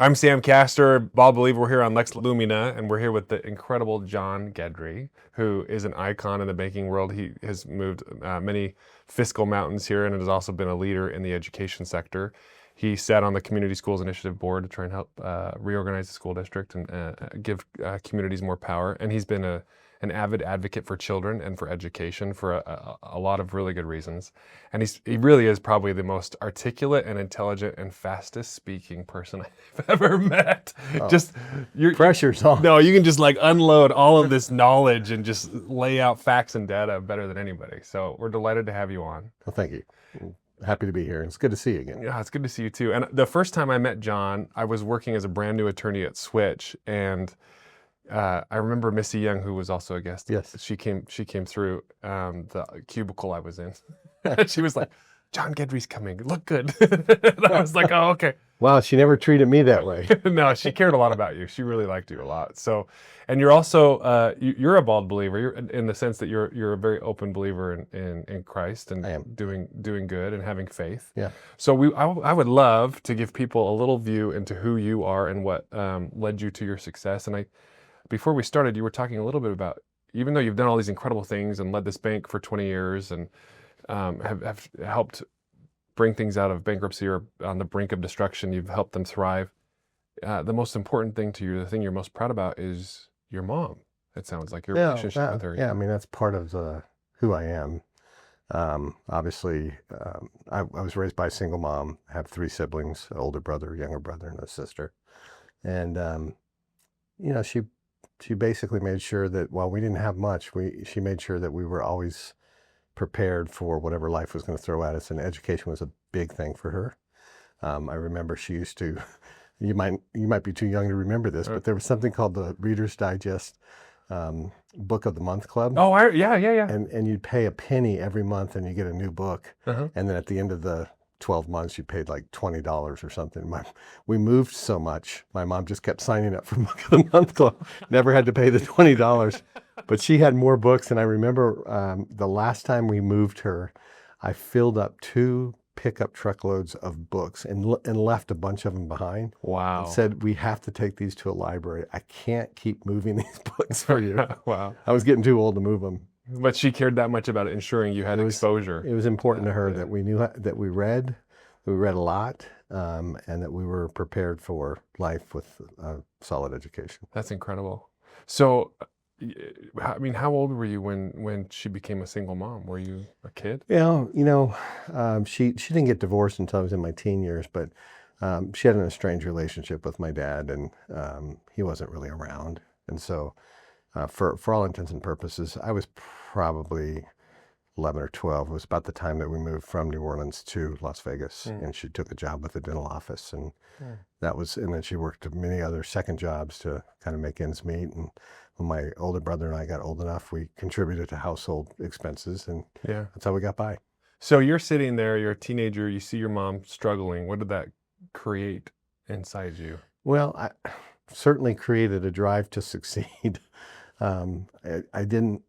I'm Sam Castor, Bald Believer. We're here on Lex Lumina, and we're here with the incredible John Guedry, who is an icon in the banking world. He has moved many fiscal mountains here and has also been a leader in the education sector. He sat on the Community Schools Initiative Board to try and help reorganize the school district and give communities more power. And he's been an avid advocate for children and for education for a lot of really good reasons. And he really is probably the most articulate and intelligent and fastest speaking person I've ever met. Oh, just pressure's on. No, you can just like unload all of this knowledge and just lay out facts and data better than anybody. So we're delighted to have you on. Well, thank you. Happy to be here. It's good to see you again. Yeah, it's good to see you too. And the first time I met John, I was working as a brand new attorney at Switch, and I remember Missy Young, who was also a guest. Yes. She came through the cubicle I was in. She was like, "John Guedry's coming. Look good." And I was like, "Oh, okay." Wow, she never treated me that way. No, she cared a lot about you. She really liked you a lot. So, and you're also you're a bald believer. You're in the sense that you're a very open believer in Christ and I am. doing good and having faith. Yeah. So I would love to give people a little view into who you are and what led you to your success. And before we started, you were talking a little bit about, even though you've done all these incredible things and led this bank for 20 years and have helped bring things out of bankruptcy or on the brink of destruction, you've helped them thrive. The most important thing to you, the thing you're most proud about, is your mom. It sounds like your relationship with her. Yeah, I mean, that's part of who I am. Obviously, I was raised by a single mom. I have 3 siblings, an older brother, a younger brother, and a sister. And, she basically made sure that while we didn't have much, she made sure that we were always prepared for whatever life was going to throw at us, and education was a big thing for her. I remember she used to, you might be too young to remember this, but there was something called the Reader's Digest Book of the Month Club. Oh, yeah. And you'd pay a penny every month and you get a new book. Uh-huh. And then at the end of the 12 months, you paid like $20 or something. We moved so much, my mom just kept signing up for Book of the Month Club. Never had to pay the $20. But she had more books. And I remember the last time we moved her, I filled up 2 pickup truckloads of books and left a bunch of them behind. Wow. And said, we have to take these to a library. I can't keep moving these books for you. Wow. I was getting too old to move them. But she cared that much about ensuring you had exposure. It was important to her that we knew that we read a lot, and that we were prepared for life with a solid education. That's incredible. So, I mean, how old were you when she became a single mom? Were you a kid? Yeah, she didn't get divorced until I was in my teen years, but she had an estranged relationship with my dad, and he wasn't really around. And so, for all intents and purposes, I was probably 11 or 12. It was about the time that we moved from New Orleans to Las Vegas, and she took a job with the dental office, and and then she worked many other second jobs to kind of make ends meet. And when my older brother and I got old enough, we contributed to household expenses, and that's how we got by. So you're sitting there, you're a teenager, you see your mom struggling. What did that create inside you? Well, I certainly created a drive to succeed. I didn't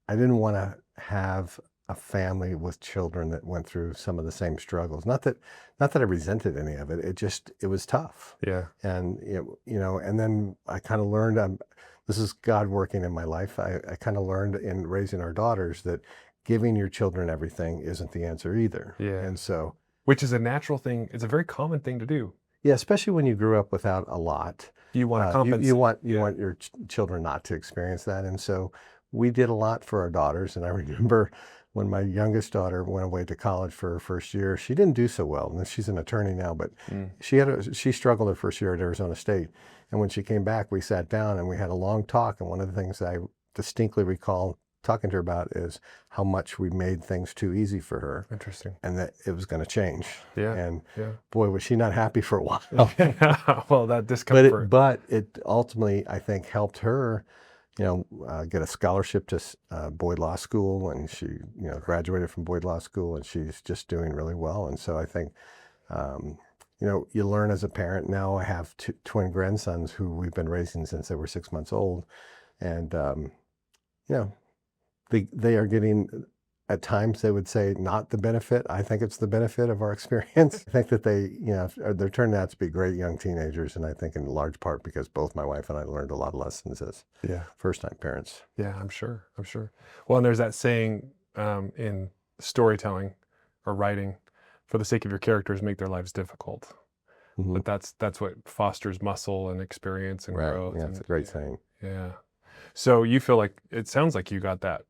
want to have a family with children that went through some of the same struggles. Not that I resented any of it. It was tough. Yeah. And and then I kind of learned. This is God working in my life. I kind of learned in raising our daughters that giving your children everything isn't the answer either. Yeah. And so, which is a natural thing. It's a very common thing to do. Yeah, especially when you grew up without a lot. You want to compensate. You want your children not to experience that. And so we did a lot for our daughters. And I remember when my youngest daughter went away to college for her first year, she didn't do so well. And she's an attorney now, but she struggled her first year at Arizona State. And when she came back, we sat down and we had a long talk. And one of the things I distinctly recall talking to her about is how much we made things too easy for her. Interesting. And that it was going to change. Yeah. And boy, was she not happy for a while. Well, that discomfort. But it ultimately, I think, helped her, get a scholarship to Boyd Law School, and she, graduated from Boyd Law School, and she's just doing really well. And so I think, you learn as a parent. Now I have 2 twin grandsons who we've been raising since they were 6 months old, and they are getting at times they would say not the benefit. I think it's the benefit of our experience. I think that they're turned out to be great young teenagers, and I think in large part because both my wife and I learned a lot of lessons as Yeah. first-time parents. Yeah, I'm sure. I'm sure. Well, and there's that saying in storytelling or writing, for the sake of your characters, make their lives difficult. Mhm. But that's what fosters muscle and experience and Right. growth. Yeah, it's a great saying. Yeah. So you feel like it sounds like you got that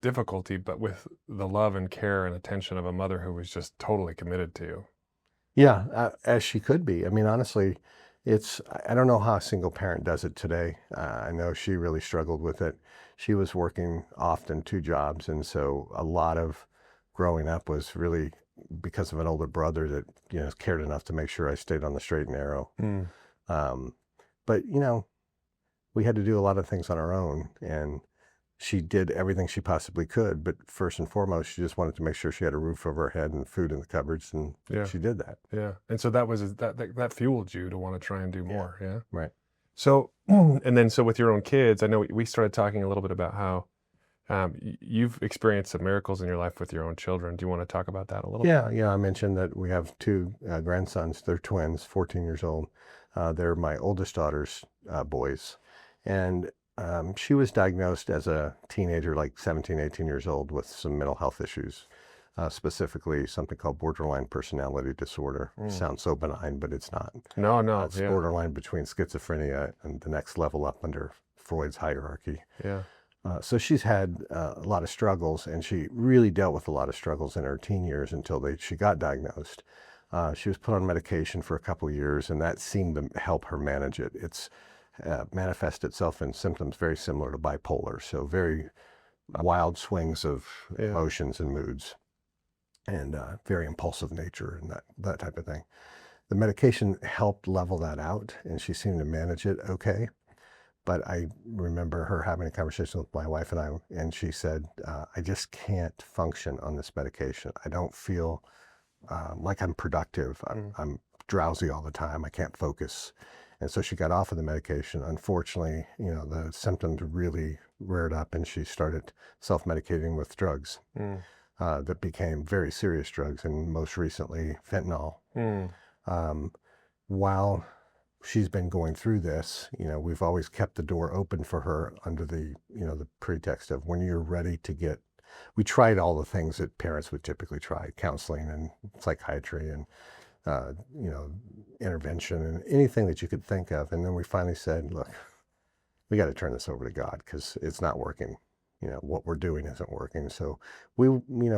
difficulty, but with the love and care and attention of a mother who was just totally committed to you. Yeah, as she could be. I mean, honestly, I don't know how a single parent does it today. I know she really struggled with it. She was working often 2 jobs, and so a lot of growing up was really because of an older brother that, cared enough to make sure I stayed on the straight and narrow. Mm. But, we had to do a lot of things on our own, and she did everything she possibly could. But first and foremost, she just wanted to make sure she had a roof over her head and food in the cupboards, and Yeah. she did that. Yeah. And so that fueled you to want to try and do more. Yeah. Right. So, and then so with your own kids, I know we started talking a little bit about how you've experienced some miracles in your life with your own children. Do you want to talk about that a little? Yeah. I mentioned that we have 2 grandsons. They're twins, 14 years old. They're my oldest daughter's boys. And she was diagnosed as a teenager, like 17, 18 years old, with some mental health issues, specifically something called borderline personality disorder. Sounds so benign, but it's not. No. It's borderline between schizophrenia and the next level up under Freud's hierarchy. Yeah. So she's had a lot of struggles, and she really dealt with a lot of struggles in her teen years until she got diagnosed. She was put on medication for a couple of years, and that seemed to help her manage it. It's manifests itself in symptoms very similar to bipolar, so very wild swings of emotions and moods, and very impulsive nature and that type of thing. The medication helped level that out, and she seemed to manage it okay. But I remember her having a conversation with my wife and I, and she said, I just can't function on this medication. I don't feel like I'm productive. I'm drowsy all the time. I can't focus. And so she got off of the medication. Unfortunately, the symptoms really reared up, and she started self-medicating with drugs that became very serious drugs, and most recently fentanyl. While she's been going through this, we've always kept the door open for her under the pretext of when you're ready to we tried all the things that parents would typically try, counseling and psychiatry and, intervention and anything that you could think of. And then we finally said, look, we got to turn this over to God because it's not working. What we're doing isn't working. So we,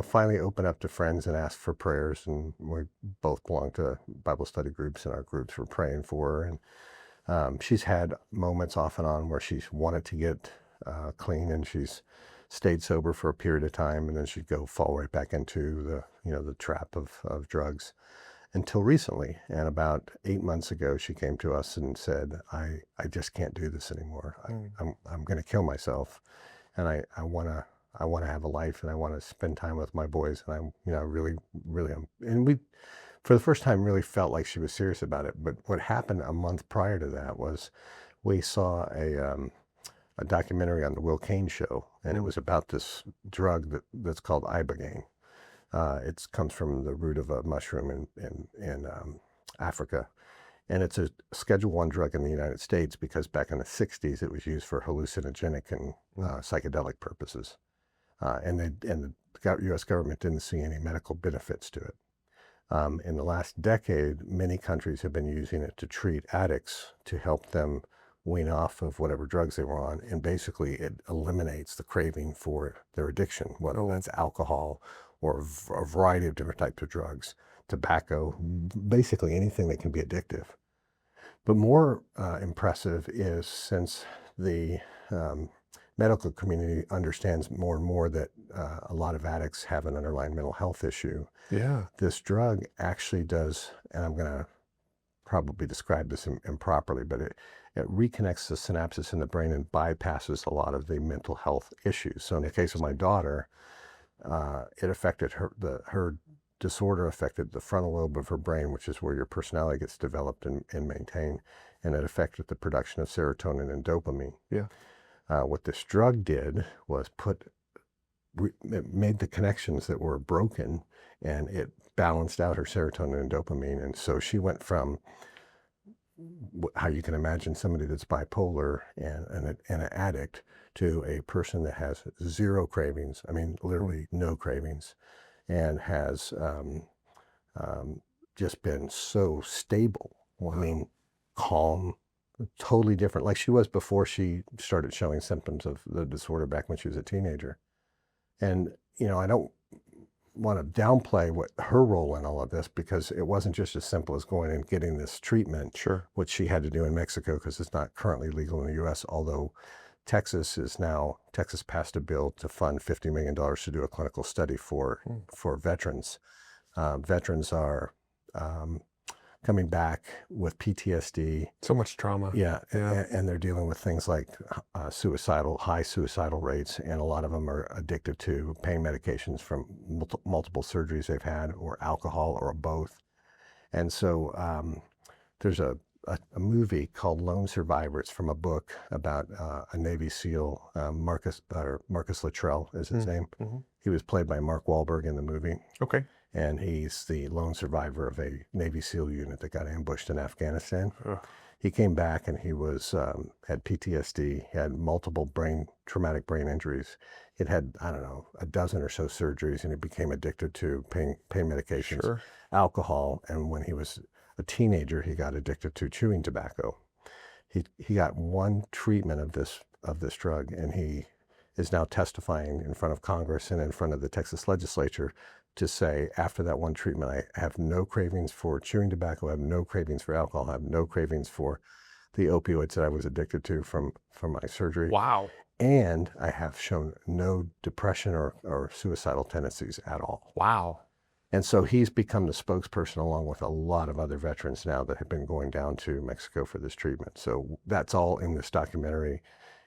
finally opened up to friends and asked for prayers. And we both belong to Bible study groups, and our groups were praying for her. And she's had moments off and on where she's wanted to get clean, and she's stayed sober for a period of time, and then she'd fall right back into the trap of drugs. Until recently, and about 8 months ago, she came to us and said, I just can't do this anymore. I'm going to kill myself, and I want to have a life, and I want to spend time with my boys, and I really am. And we, for the first time, really felt like she was serious about it. But what happened a month prior to that was we saw a documentary on the Will Kane show, and it was about this drug that's called ibogaine. It comes from the root of a mushroom in Africa. And it's a Schedule I drug in the United States because back in the 60s, it was used for hallucinogenic and psychedelic purposes. And the U.S. government didn't see any medical benefits to it. In the last decade, many countries have been using it to treat addicts to help them wean off of whatever drugs they were on. And basically, it eliminates the craving for their addiction, whether that's alcohol or a variety of different types of drugs, tobacco, basically anything that can be addictive. But more impressive is since the medical community understands more and more that a lot of addicts have an underlying mental health issue. Yeah. This drug actually does, and I'm going to probably describe this improperly, but it reconnects the synapses in the brain and bypasses a lot of the mental health issues. So in the case of my daughter, it affected her disorder affected the frontal lobe of her brain, which is where your personality gets developed and maintained, and it affected the production of serotonin and dopamine. Yeah. What this drug did was put it made the connections that were broken, and it balanced out her serotonin and dopamine. And so she went from how you can imagine somebody that's bipolar and an addict to a person that has zero cravings. I mean, literally no cravings, and has just been so stable. I mean, calm, totally different, like she was before she started showing symptoms of the disorder back when she was a teenager. And, I don't want to downplay what her role in all of this, because it wasn't just as simple as going and getting this treatment, Sure. which she had to do in Mexico because it's not currently legal in the U.S., although Texas passed a bill to fund $50 million to do a clinical study for veterans. Veterans are coming back with PTSD. So much trauma. Yeah. And they're dealing with things like high suicidal rates, and a lot of them are addicted to pain medications from multiple surgeries they've had, or alcohol, or both. And so there's a movie called Lone Survivor. It's from a book about a Navy SEAL, Marcus Luttrell is his name. Mm-hmm. He was played by Mark Wahlberg in the movie. Okay. And he's the lone survivor of a Navy SEAL unit that got ambushed in Afghanistan. Ugh. He came back, and he had PTSD. He had multiple traumatic brain injuries. He'd had, I don't know, a dozen or so surgeries, and he became addicted to pain medications, Sure. alcohol, and when he was a teenager, he got addicted to chewing tobacco. He got one treatment of this drug, and he is now testifying in front of Congress and in front of the Texas legislature to say, after that one treatment, I have no cravings for chewing tobacco, I have no cravings for alcohol, I have no cravings for the opioids that I was addicted to from my surgery. Wow. And I have shown no depression or suicidal tendencies at all. Wow. And so he's become the spokesperson, along with a lot of other veterans now that have been going down to Mexico for this treatment. So that's all in this documentary.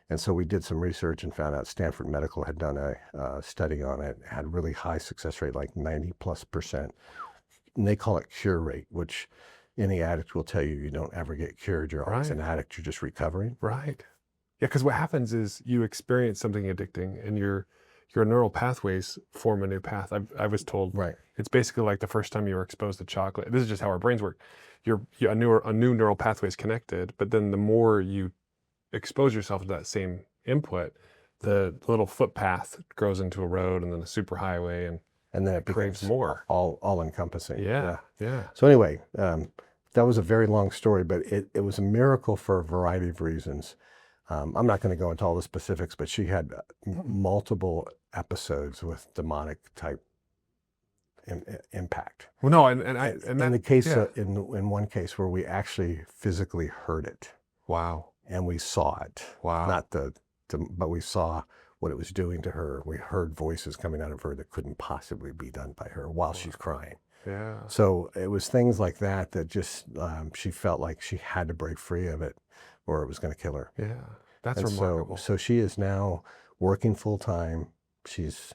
And so we did some research and found out Stanford Medical had done a study on it, had really high success rate, like 90+%. And they call it cure rate, which any addict will tell you, you don't ever get cured. You're always an addict. You're just recovering. Right. Yeah, because what happens is you experience something addicting, and your neural pathways form a new path. I was told it's basically like the first time you were exposed to chocolate. This is just how our brains work. A new neural pathway is connected, but then the more you expose yourself to that same input, the little footpath grows into a road, and then a superhighway, and then it craves more. All encompassing. Yeah. So anyway, that was a very long story, but it was a miracle for a variety of reasons. I'm not going to go into all the specifics, but she had multiple episodes with demonic type impact. Well, no, in one case where we actually physically heard it. Wow. And we saw it. Wow. But we saw what it was doing to her. We heard voices coming out of her that couldn't possibly be done by her while she's crying. Yeah. So it was things like that just she felt like she had to break free of it, or it was going to kill her. Yeah, that's remarkable. So she is now working full time. She's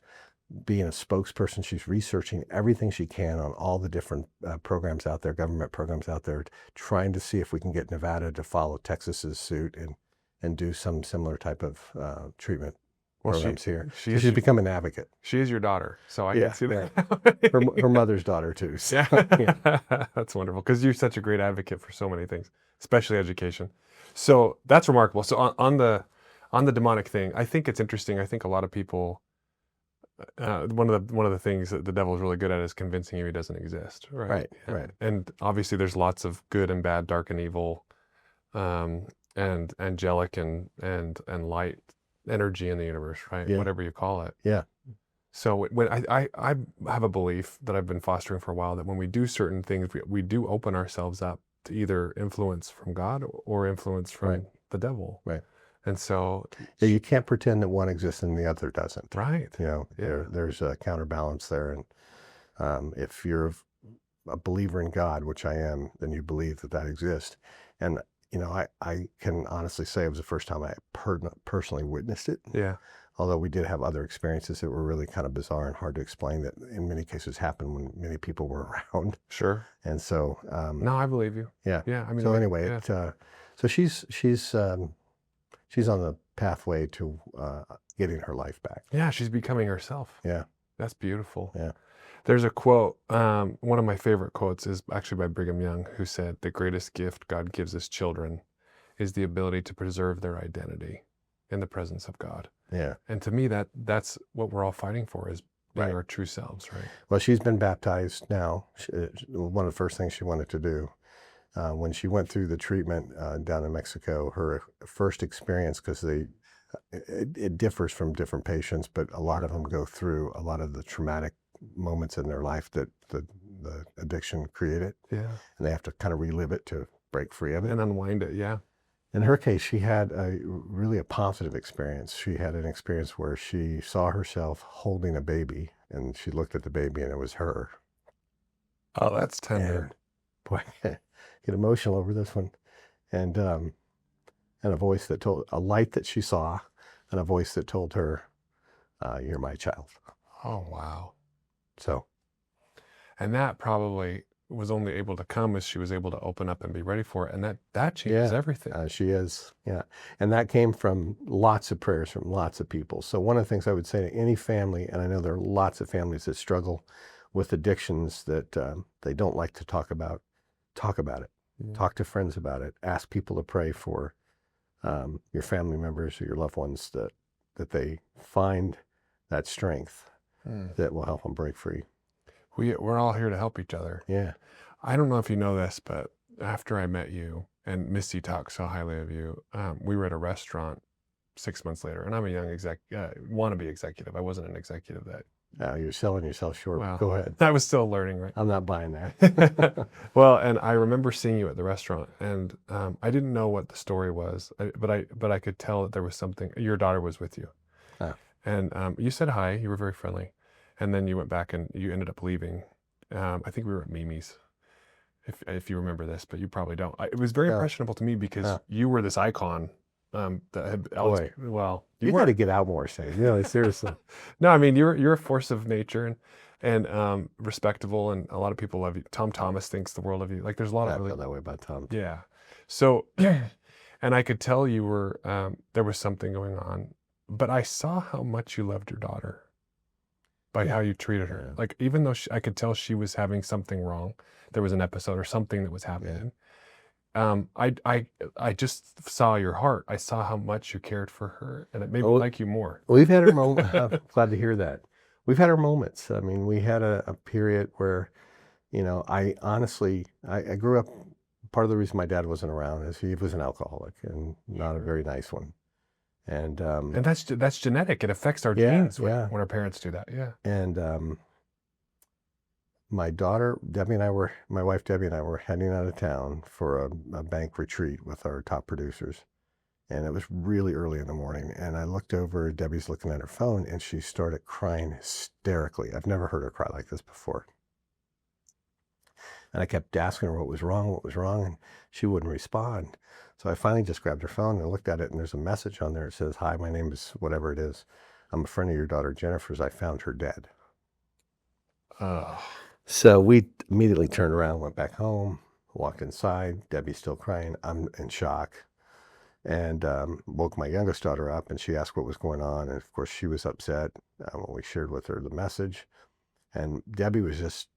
being a spokesperson. She's researching everything she can on all the different programs out there, government programs out there, trying to see if we can get Nevada to follow Texas's suit and do some similar type of treatment programs here. She's become an advocate. She is your daughter, so I can see that. Her mother's daughter too. So, That's wonderful, because you're such a great advocate for so many things, especially education. So that's remarkable. So on the demonic thing, I think it's interesting. I think a lot of people, one of the things that the devil is really good at is convincing you he doesn't exist. Right. And obviously there's lots of good and bad, dark and evil, and angelic and light energy in the universe, right? Yeah. Whatever you call it. Yeah. So when I have a belief that I've been fostering for a while, that when we do certain things, we do open ourselves up to either influence from God or influence from the devil. Right. And so you can't pretend that one exists and the other doesn't. Right. There's a counterbalance there. And if you're a believer in God, which I am, then you believe that exists. And, I can honestly say it was the first time I personally witnessed it. Yeah. Although we did have other experiences that were really kind of bizarre and hard to explain, that in many cases happened when many people were around. Sure. And so, no, I believe you. Yeah. Yeah. I mean, so anyway, so she's on the pathway to getting her life back. Yeah, she's becoming herself. Yeah. That's beautiful. Yeah. There's a quote, one of my favorite quotes is actually by Brigham Young, who said, "The greatest gift God gives his children is the ability to preserve their identity in the presence of God." Yeah. And to me, that's what we're all fighting for, is being Right. our true selves, right? Well, she's been baptized now. One of the first things she wanted to do when she went through the treatment down in Mexico, her first experience, because it differs from different patients, but a lot of them go through a lot of the traumatic moments in their life that the addiction created, Yeah. and they have to kind of relive it to break free of it. And unwind it, yeah. In her case, she had really a positive experience. She had an experience where she saw herself holding a baby, and she looked at the baby, and it was her. Oh, that's tender. And boy, I get emotional over this one. And a voice that told, a light that she saw, and a voice that told her, "You're my child." Oh, wow. So, And that probably was only able to come as she was able to open up and be ready for it. And that changes everything. she is, yeah. And that came from lots of prayers from lots of people. So one of the things I would say to any family, and I know there are lots of families that struggle with addictions that they don't like to talk about it. Yeah. Talk to friends about it. Ask people to pray for your family members or your loved ones, that they find that strength that will help them break free. We're all here to help each other. Yeah. I don't know if you know this, but after I met you and Misty talked so highly of you, we were at a restaurant 6 months later, and I'm a young wannabe executive. I wasn't an executive that. You're selling yourself short. Well, Go ahead. I was still learning, right? I'm not buying that. Well, and I remember seeing you at the restaurant, and I didn't know what the story was, but I could tell that there was something. Your daughter was with you, and you said hi. You were very friendly, and then you went back and you ended up leaving. I think we were at Mimi's, if you remember this, but you probably don't. It was very impressionable to me because you were this icon. That had Boy. well, You got to get out more, Shane. Really, seriously. No, I mean you're a force of nature and respectable, and a lot of people love you. Tom Thomas thinks the world of you. Like there's a lot I of really, feel that way about Tom. yeah. So, and I could tell you were there was something going on, but I saw how much you loved your daughter by how you treated her. Yeah. Like even though I could tell she was having something wrong, there was an episode or something that was happening. I just saw your heart. I saw how much you cared for her, and it made me like you more. We've had our moments. I'm glad to hear that. We've had our moments. I mean, we had a period where, I honestly, I grew up, part of the reason my dad wasn't around is he was an alcoholic and not a very nice one. And that's genetic. It affects our genes when our parents do that. Yeah. And my wife Debbie and I were heading out of town for a bank retreat with our top producers. And it was really early in the morning. And I looked over, Debbie's looking at her phone, and she started crying hysterically. I've never heard her cry like this before. And I kept asking her what was wrong, and she wouldn't respond. So I finally just grabbed her phone and looked at it, and there's a message on there. It says, "Hi, my name is whatever it is. I'm a friend of your daughter Jennifer's. I found her dead." So we immediately turned around, went back home, walked inside. Debbie's still crying. I'm in shock. And woke my youngest daughter up, and she asked what was going on. And of course, she was upset when we shared with her the message. And Debbie was just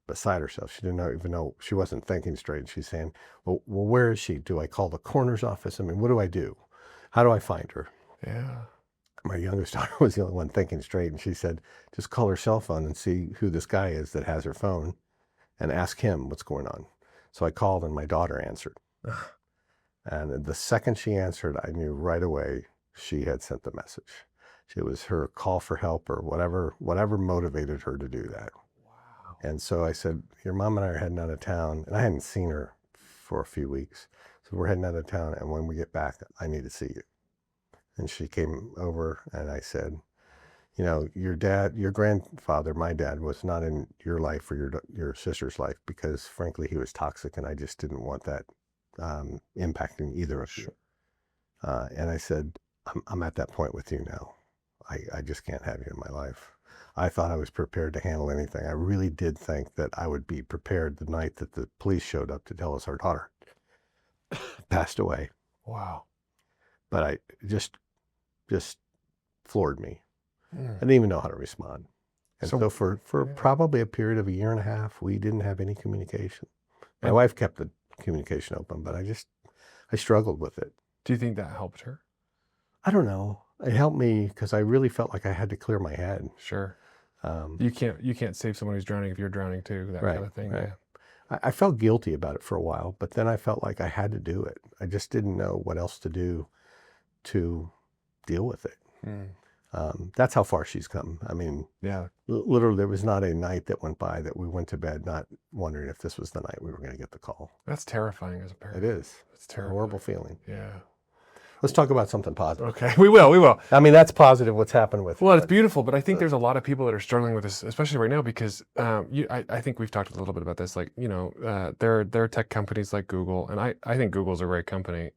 beside herself. She didn't even know, she wasn't thinking straight. She's saying, well, where is she? Do I call the coroner's office? I mean, what do I do? How do I find her? Yeah. My youngest daughter was the only one thinking straight. And she said, just call her cell phone and see who this guy is that has her phone and ask him what's going on. So I called, and my daughter answered. And the second she answered, I knew right away she had sent the message. It was her call for help or whatever motivated her to do that. Wow. And so I said, your mom and I are heading out of town. And I hadn't seen her for a few weeks. So we're heading out of town. And when we get back, I need to see you. And she came over, and I said, your dad, your grandfather, my dad, was not in your life or your sister's life because, frankly, he was toxic. And I just didn't want that impacting either of you. And I said, I'm at that point with you now. I just can't have you in my life. I thought I was prepared to handle anything. I really did think that I would be prepared the night that the police showed up to tell us our daughter passed away. Wow. But I just just floored me. Mm. I didn't even know how to respond. And So- so for probably a period of a year and a half, we didn't have any communication. My And- wife kept the communication open, but I struggled with it. Do you think that helped her? I don't know. It helped me because I really felt like I had to clear my head. Sure. Um, You can't save someone who's drowning if you're drowning too. That Right, kind of thing. right. Yeah. I felt guilty about it for a while, but then I felt like I had to do it. I just didn't know what else to do to deal with it. Mm. That's how far she's come. I mean, Yeah. literally, there was not a night that went by that we went to bed not wondering if this was the night we were going to get the call. That's terrifying as a parent. It is. It's It's a terrifying. horrible feeling. Yeah. Let's talk about something positive. Okay. We will. I mean, that's positive what's happened with it. Well, it's beautiful, but I think there's a lot of people that are struggling with this, especially right now, because I think we've talked a little bit about this. Like, there are tech companies like Google, and I think Google's a great company,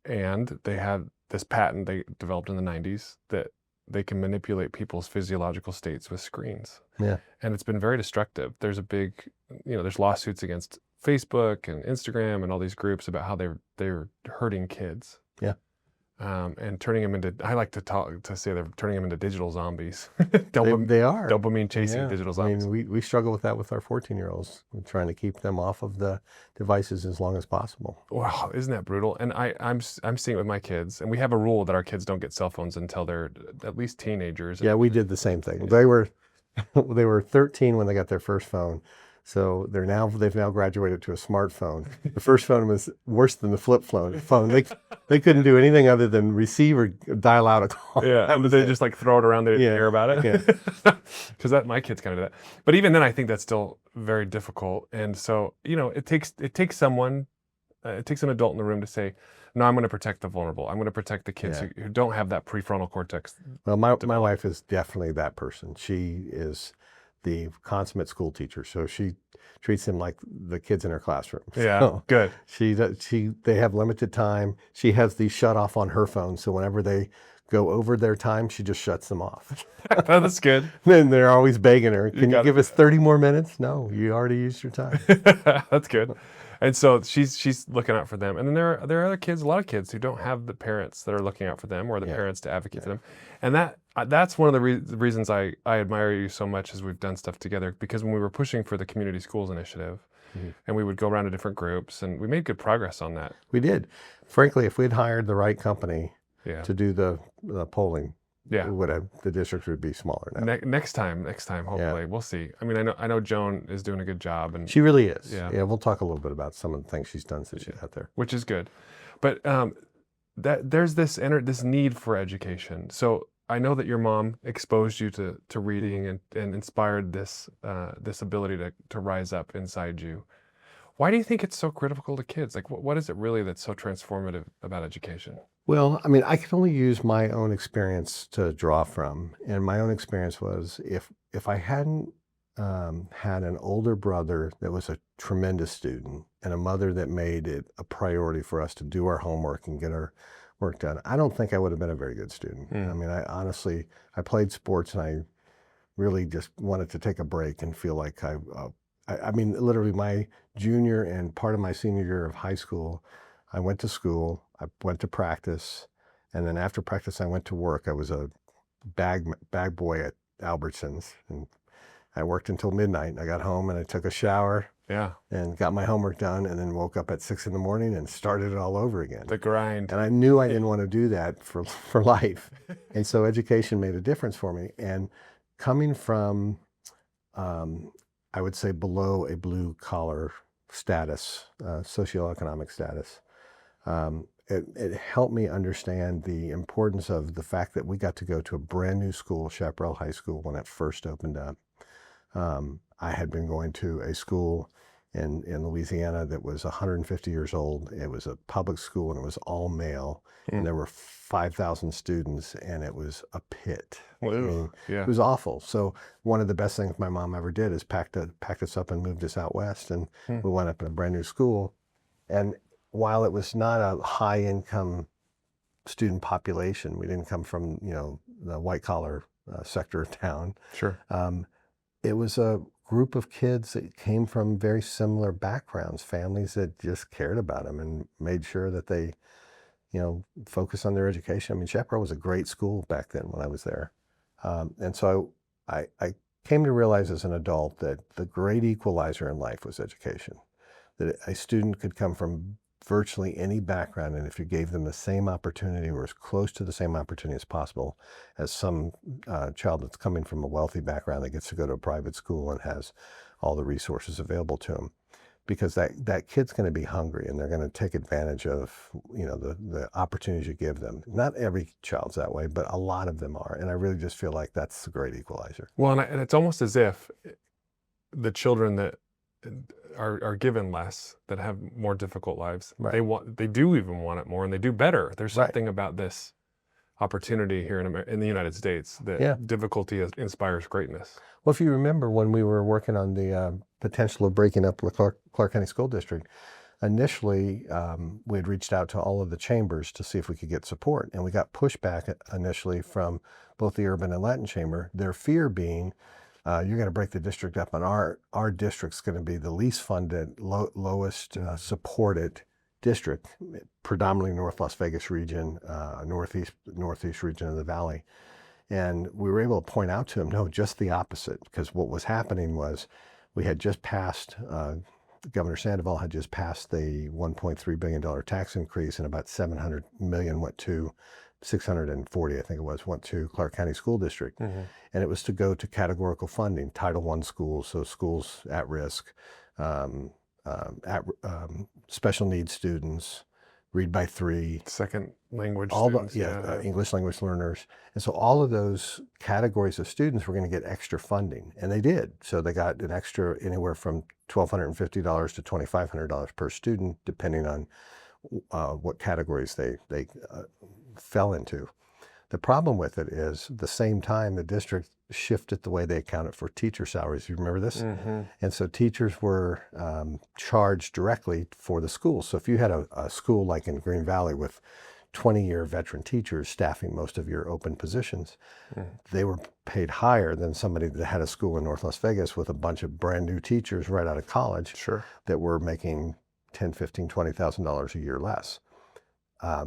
and they have this patent they developed in the 90s that they can manipulate people's physiological states with screens. Yeah. And it's been very destructive. There's a big, there's lawsuits against Facebook and Instagram and all these groups about how they're hurting kids. Yeah. And turning them into, I like to say they're turning them into digital zombies. They are. Dopamine chasing Yeah. digital I zombies. mean, we struggle with that with our 14-year-olds. We're trying to keep them off of the devices as long as possible. Wow, isn't that brutal? And I'm seeing it with my kids, and we have a rule that our kids don't get cell phones until they're at least teenagers. Yeah, we did the same thing. They were 13 when they got their first phone. So they've now graduated to a smartphone. The first phone was worse than the flip phone. They couldn't do anything other than receive or dial out a call. Yeah, and they just like throw it around. They didn't care about it. Yeah. Because my kids kind of do that. But even then, I think that's still very difficult. And so it takes someone, it takes an adult in the room to say, no, I'm going to protect the vulnerable. I'm going to protect the kids who don't have that prefrontal cortex. Well, my wife is definitely that person. She is the consummate school teacher, so she treats them like the kids in her classroom. Yeah, So good. they have limited time. She has the shut off on her phone, so whenever they go over their time, she just shuts them off. That's good. Then they're always begging her, "Can you gotta give us 30 more minutes?" No, you already used your time. That's good. And so she's looking out for them. And then there are other kids, a lot of kids who don't have the parents that are looking out for them or the parents to advocate for them. And that's one of the reasons I admire you so much as we've done stuff together, because when we were pushing for the Community Schools Initiative, and we would go around to different groups, and we made good progress on that. We did. Frankly, if we'd hired the right company to do the polling, the district would be smaller now. Next time, hopefully. We'll see. I mean, I know Joan is doing a good job. And She really is. Yeah. Yeah, we'll talk a little bit about some of the things she's done since she's out there. Which is good. But there's this need for education. So I know that your mom exposed you to reading and inspired this ability to rise up inside you. Why do you think it's so critical to kids? Like, what is it really that's so transformative about education? Well, I mean, I can only use my own experience to draw from. And my own experience was if I hadn't had an older brother that was a tremendous student and a mother that made it a priority for us to do our homework and get our work done, I don't think I would have been a very good student. I mean, I played sports and I really just wanted to take a break and feel like I mean, literally my junior and part of my senior year of high school, I went to school, I went to practice, and then after practice, I went to work. I was a bag boy at Albertsons, and I worked until midnight. I got home and I took a shower and got my homework done, and then woke up at 6 in the morning and started it all over again. The grind. And I knew I didn't want to do that for life. And so education made a difference for me. And coming from, I would say, below a blue collar status, socioeconomic status, it helped me understand the importance of the fact that we got to go to a brand new school, Chaparral High School, when it first opened up. I had been going to a school in Louisiana that was 150 years old. It was a public school and it was all male. And there were 5,000 students and it was a pit. I mean, it was awful. So one of the best things my mom ever did is packed us up and moved us out west. And we went up in a brand new school. And while it was not a high income student population, we didn't come from, the white collar sector of town. Sure. It was a group of kids that came from very similar backgrounds, families that just cared about them and made sure that they focus on their education. I mean, Chaparral was a great school back then when I was there. And so I came to realize as an adult that the great equalizer in life was education. That a student could come from virtually any background, and if you gave them the same opportunity or as close to the same opportunity as possible as some child that's coming from a wealthy background that gets to go to a private school and has all the resources available to them, because that kid's going to be hungry and they're going to take advantage of the opportunities you give them. Not every child's that way, but a lot of them are, and I really just feel like that's the great equalizer. Well, and it's almost as if the children that are given less, that have more difficult lives, Right. they do even want it more, and they do better. There's Right. something about this opportunity here in the United States that Yeah. difficulty inspires greatness. Well, if you remember when we were working on the potential of breaking up the Clark County School District, initially we had reached out to all of the chambers to see if we could get support, and we got pushback initially from both the Urban and Latin Chamber, their fear being, you're going to break the district up, and our district's going to be the least funded, lowest supported district, predominantly North Las Vegas region, northeast region of the valley. And we were able to point out to them, no, just the opposite, because what was happening was we had just passed, Governor Sandoval had just passed the $1.3 billion tax increase, and about $700 million went to 640, I think it was, went to Clark County School District. Mm-hmm. And it was to go to categorical funding, Title I schools, so schools at risk, special needs students, read by 3, Second language all students, English language learners. And so all of those categories of students were going to get extra funding, and they did. So they got an extra anywhere from $1,250 to $2,500 per student, depending on what categories they fell into. The problem with it is, the same time the district shifted the way they accounted for teacher salaries. You remember this? Mm-hmm. And so teachers were charged directly for the school. So if you had a school like in Green Valley with 20-year veteran teachers staffing most of your open positions, they were paid higher than somebody that had a school in North Las Vegas with a bunch of brand new teachers right out of college. Sure. That were making $10,000, $15,000, $20,000 a year less.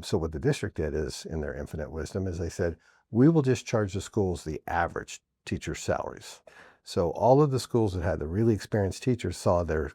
So what the district did is, in their infinite wisdom, is they said, we will just charge the schools the average teacher salaries. So all of the schools that had the really experienced teachers saw their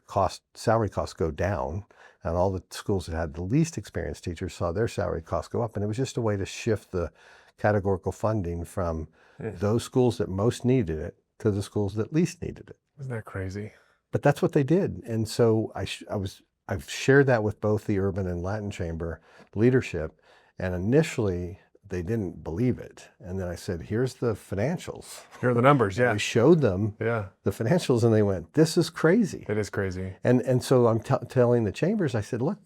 salary costs go down, and all the schools that had the least experienced teachers saw their salary costs go up. And it was just a way to shift the categorical funding from those schools that most needed it to the schools that least needed it. Isn't that crazy? But that's what they did. And so I've shared that with both the Urban and Latin Chamber leadership, and initially they didn't believe it. And then I said, here's the financials. Here are the numbers, yeah. We showed them the financials, and they went, this is crazy. It is crazy. And so I'm telling the chambers, I said, look,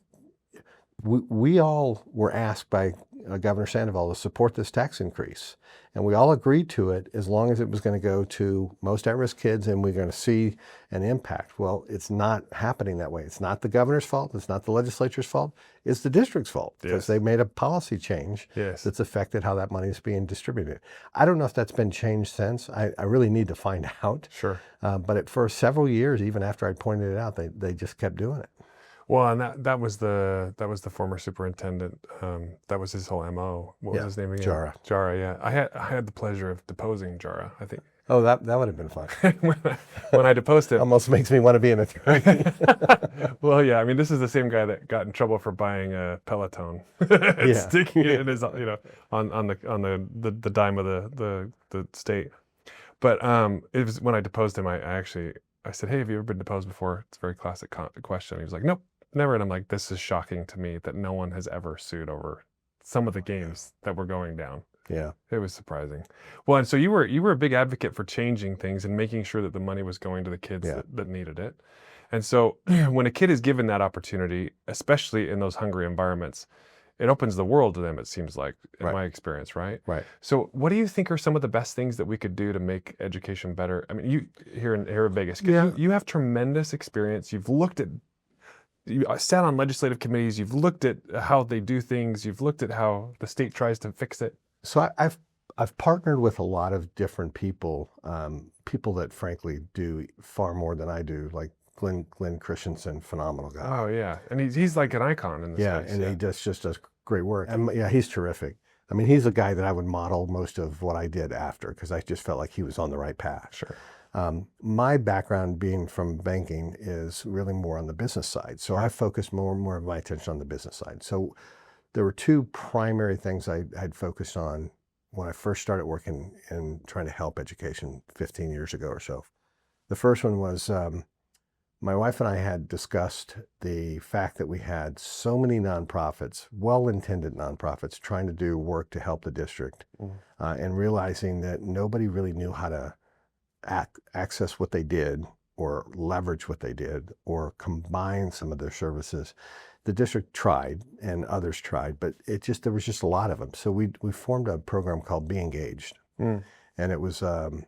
we all were asked by Governor Sandoval to support this tax increase. And we all agreed to it as long as it was going to go to most at-risk kids and we're going to see an impact. Well, it's not happening that way. It's not the governor's fault. It's not the legislature's fault. It's the district's fault, because they made a policy change that's affected how that money is being distributed. I don't know if that's been changed since. I really need to find out. Sure. But for several years, even after I pointed it out, they just kept doing it. Well, and that was the former superintendent. That was his whole MO. What was his name again? Jara. Jara, yeah. I had the pleasure of deposing Jara, I think. Oh, that would have been fun. when I deposed him. Almost makes me want to be an attorney. Well, yeah. I mean, this is the same guy that got in trouble for buying a Peloton, sticking it in his, on the dime of the state. But it was when I deposed him. I said, hey, have you ever been deposed before? It's a very classic question. He was like, nope, never. And I'm like, this is shocking to me that no one has ever sued over some of the games that were going down. Yeah. It was surprising. Well, and so you were a big advocate for changing things and making sure that the money was going to the kids that needed it. And so when a kid is given that opportunity, especially in those hungry environments, it opens the world to them, it seems like, in my experience, right? Right. So what do you think are some of the best things that we could do to make education better? I mean, you here in Vegas, you have tremendous experience. You sat on legislative committees. You've looked at how they do things. You've looked at how the state tries to fix it. So I've partnered with a lot of different people, people that frankly do far more than I do, like Glenn Christensen, phenomenal guy. Oh yeah, and he's like an icon in the space. And he just does great work. And yeah, he's terrific. I mean, he's a guy that I would model most of what I did after, because I just felt like he was on the right path. Sure. My background being from banking is really more on the business side. So I focused more and more of my attention on the business side. So there were two primary things I had focused on when I first started working and trying to help education 15 years ago or so. The first one was my wife and I had discussed the fact that we had so many nonprofits, well-intended nonprofits, trying to do work to help the district, and realizing that nobody really knew how to access what they did or leverage what they did or combine some of their services. The district tried and others tried, but there was just a lot of them. So we formed a program called Be Engaged. And it was an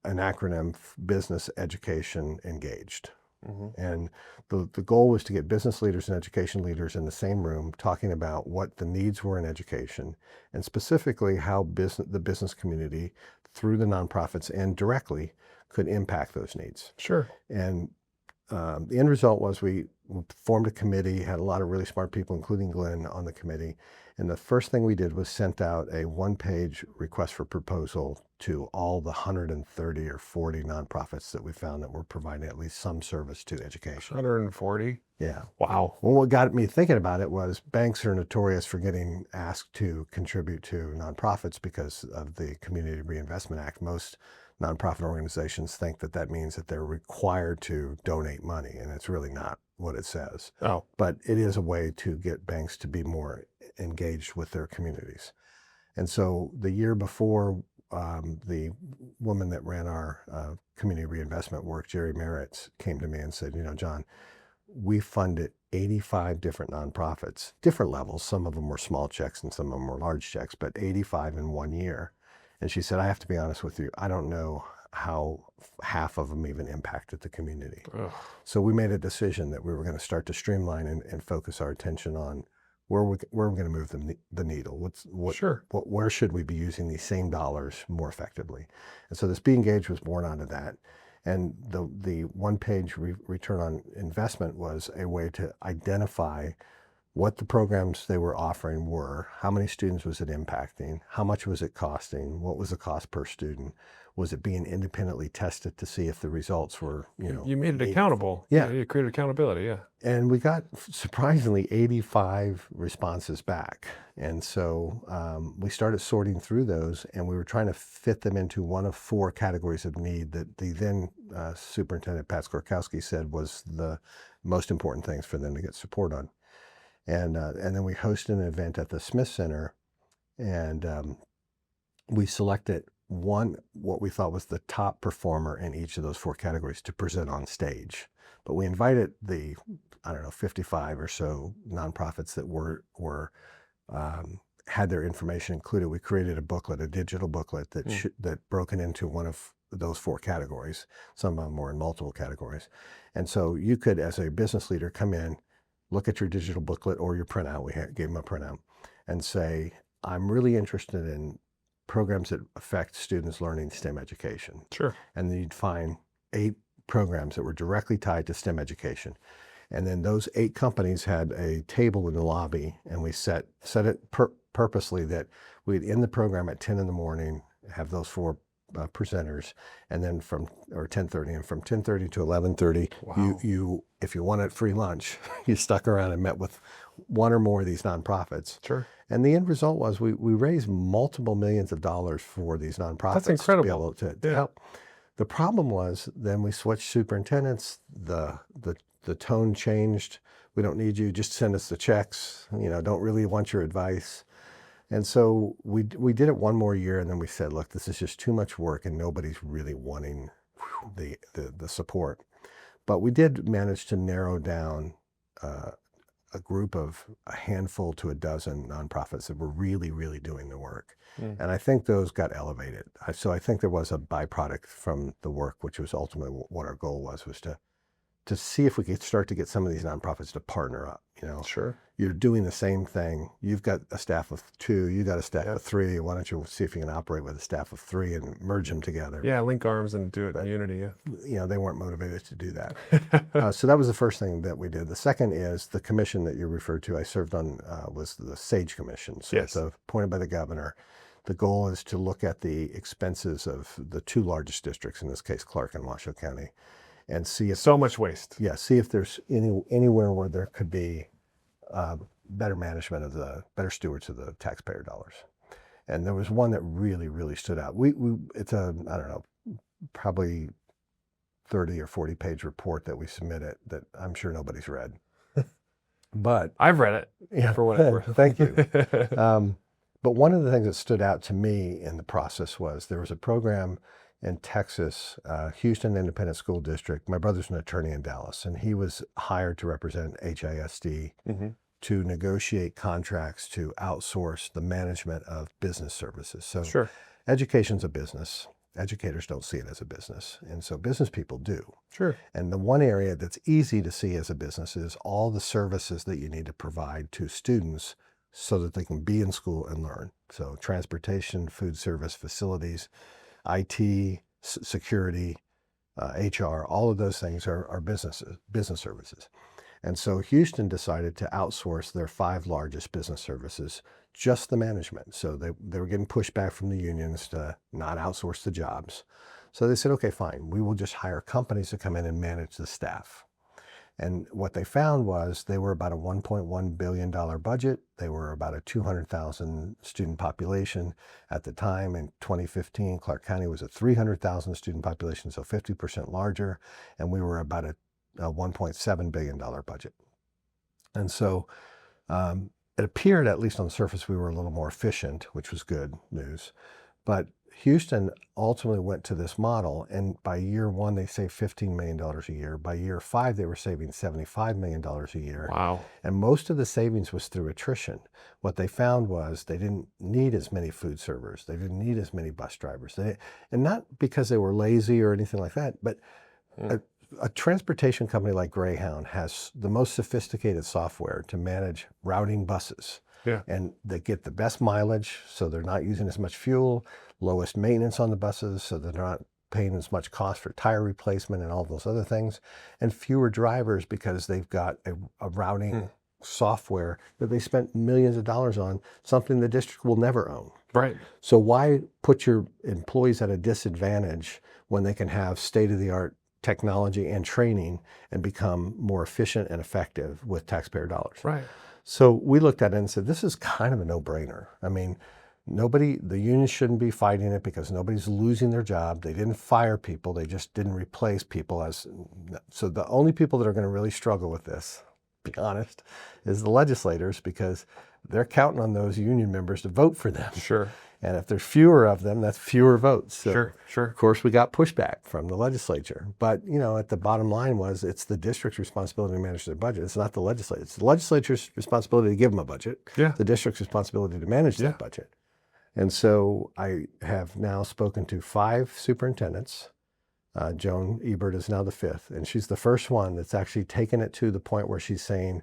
acronym, Business Education Engaged. And the goal was to get business leaders and education leaders in the same room talking about what the needs were in education, and specifically how the business community, through the nonprofits and directly, could impact those needs. Sure. And the end result was we formed a committee, had a lot of really smart people, including Glenn, on the committee. And the first thing we did was sent out a one-page request for proposal to all the 130 or 40 nonprofits that we found that were providing at least some service to education. 140? Yeah. Wow. Well, what got me thinking about it was banks are notorious for getting asked to contribute to nonprofits because of the Community Reinvestment Act. Most nonprofit organizations think that that means that they're required to donate money, and it's really not what it says. Oh. But it is a way to get banks to be more engaged with their communities. And so the year before, the woman that ran our community reinvestment work, Jerry Merritt's, came to me and said, John, we funded 85 different nonprofits, different levels. Some of them were small checks and some of them were large checks, but 85 in 1 year. And she said, I have to be honest with you, I don't know how half of them even impacted the community. Ugh. So we made a decision that we were going to start to streamline and focus our attention on where we're going to move the needle. Sure. Where should we be using these same dollars more effectively? And so this Be Engaged was born out of that. And the one-page return on investment was a way to identify what the programs they were offering were, how many students was it impacting, how much was it costing, what was the cost per student, was it being independently tested to see if the results were, You made it accountable. Yeah. You created accountability, yeah. And we got surprisingly 85 responses back. And so we started sorting through those, and we were trying to fit them into one of 4 categories of need that the then Superintendent Pat Skorkowski said was the most important things for them to get support on. And then we hosted an event at the Smith Center, and we selected what we thought was the top performer in each of those 4 categories to present on stage. But we invited the, 55 or so nonprofits that had their information included. We created a booklet, a digital booklet that broken into one of those 4 categories. Some of them were in multiple categories. And so you could, as a business leader, come in, look at your digital booklet or your printout. We gave them a printout and say, I'm really interested in programs that affect students learning STEM education. Sure. And then you'd find 8 programs that were directly tied to STEM education. And then those 8 companies had a table in the lobby, and we set it purposely that we'd end the program at 10 in the morning, have those 4 presenters, and then from 10:30, and from 10:30 to 11:30, Wow. you if you wanted free lunch, you stuck around and met with one or more of these nonprofits. Sure. And the end result was we raised multiple millions of dollars for these nonprofits. That's incredible. To be able to help. The problem was then we switched superintendents. The tone changed. We don't need you. Just send us the checks. Don't really want your advice. And so we did it one more year, and then we said, look, this is just too much work, and nobody's really wanting the support. But we did manage to narrow down a group of a handful to a dozen nonprofits that were really, really doing the work. And I think those got elevated. So I think there was a byproduct from the work, which was ultimately what our goal was to to see if we could start to get some of these nonprofits to partner up. Sure. You're doing the same thing. You've got a staff of 2, you got a staff of 3. Why don't you see if you can operate with a staff of 3 and merge them together? Yeah, link arms and do it in unity. Yeah. They weren't motivated to do that. So that was the first thing that we did. The second is the commission that you referred to. I served on was the SAGE Commission. So Yes. it's appointed by the governor. The goal is to look at the expenses of the 2 largest districts, in this case, Clark and Washoe County, and see if So much waste. see if there's anywhere where there could be better management better stewards of the taxpayer dollars. And there was one that really, really stood out. It's I don't know, probably 30 or 40 page report that we submitted that I'm sure nobody's read. But I've read it. yeah, for what it's worth. Thank you. But one of the things that stood out to me in the process was there was a program in Texas, Houston Independent School District. My brother's an attorney in Dallas, and he was hired to represent HISD to negotiate contracts to outsource the management of business services. So Sure. education's a business. Educators don't see it as a business, and so business people do. Sure. And the one area that's easy to see as a business is all the services that you need to provide to students so that they can be in school and learn. So transportation, food service, facilities, IT, security, HR, all of those things are business services. And so Houston decided to outsource their 5 largest business services, just the management. So they were getting pushback from the unions to not outsource the jobs. So they said, okay, fine, we will just hire companies to come in and manage the staff. And what they found was they were about a $1.1 billion budget. They were about a 200,000 student population at the time. In 2015, Clark County was a 300,000 student population, so 50% larger. And we were about a $1.7 billion budget. And so it appeared, at least on the surface, we were a little more efficient, which was good news. But Houston ultimately went to this model, and by year 1, they saved $15 million a year. By year 5, they were saving $75 million a year. Wow. And most of the savings was through attrition. What they found was they didn't need as many food servers. They didn't need as many bus drivers. And not because they were lazy or anything like that, but a transportation company like Greyhound has the most sophisticated software to manage routing buses. Yeah. And they get the best mileage, so they're not using as much fuel, lowest maintenance on the buses, so they're not paying as much cost for tire replacement and all those other things, and fewer drivers because they've got a routing software that they spent millions of dollars on, something the district will never own. Right. So why put your employees at a disadvantage when they can have state-of-the-art technology and training and become more efficient and effective with taxpayer dollars? Right. So we looked at it and said, this is kind of a no-brainer. I mean, the unions shouldn't be fighting it because nobody's losing their job. They didn't fire people. They just didn't replace people. So the only people that are going to really struggle with this, to be honest, is the legislators, because they're counting on those union members to vote for them. Sure. And if there's fewer of them, that's fewer votes. So Sure. of course, we got pushback from the legislature. But, at the bottom line was it's the district's responsibility to manage their budget. It's not the legislature. It's the legislature's responsibility to give them a budget. Yeah. The district's responsibility to manage that budget. And so I have now spoken to 5 superintendents. Joan Ebert is now the 5th, and she's the first one that's actually taken it to the point where she's saying,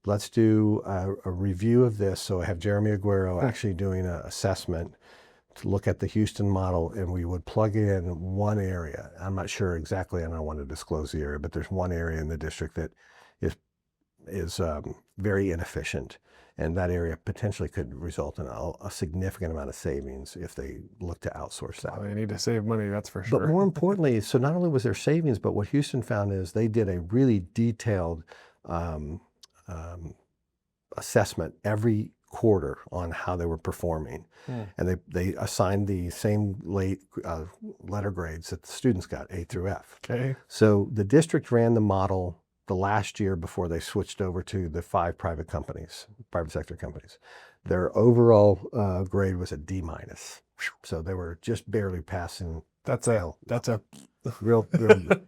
let's do a review of this. So I have Jeremy Aguero actually doing an assessment to look at the Houston model, and we would plug it in one area. I'm not sure exactly, and I don't want to disclose the area, but there's one area in the district that is very inefficient. And that area potentially could result in a significant amount of savings if they look to outsource that. Well, they need to save money, that's for sure. But more importantly, so not only was there savings, but what Houston found is they did a really detailed assessment every quarter on how they were performing. And they assigned the same letter grades that the students got, A through F. Okay. So the district ran the model the last year before they switched over to the 5 private sector companies. Their overall grade was a D-. So they were just barely passing. That's a real good.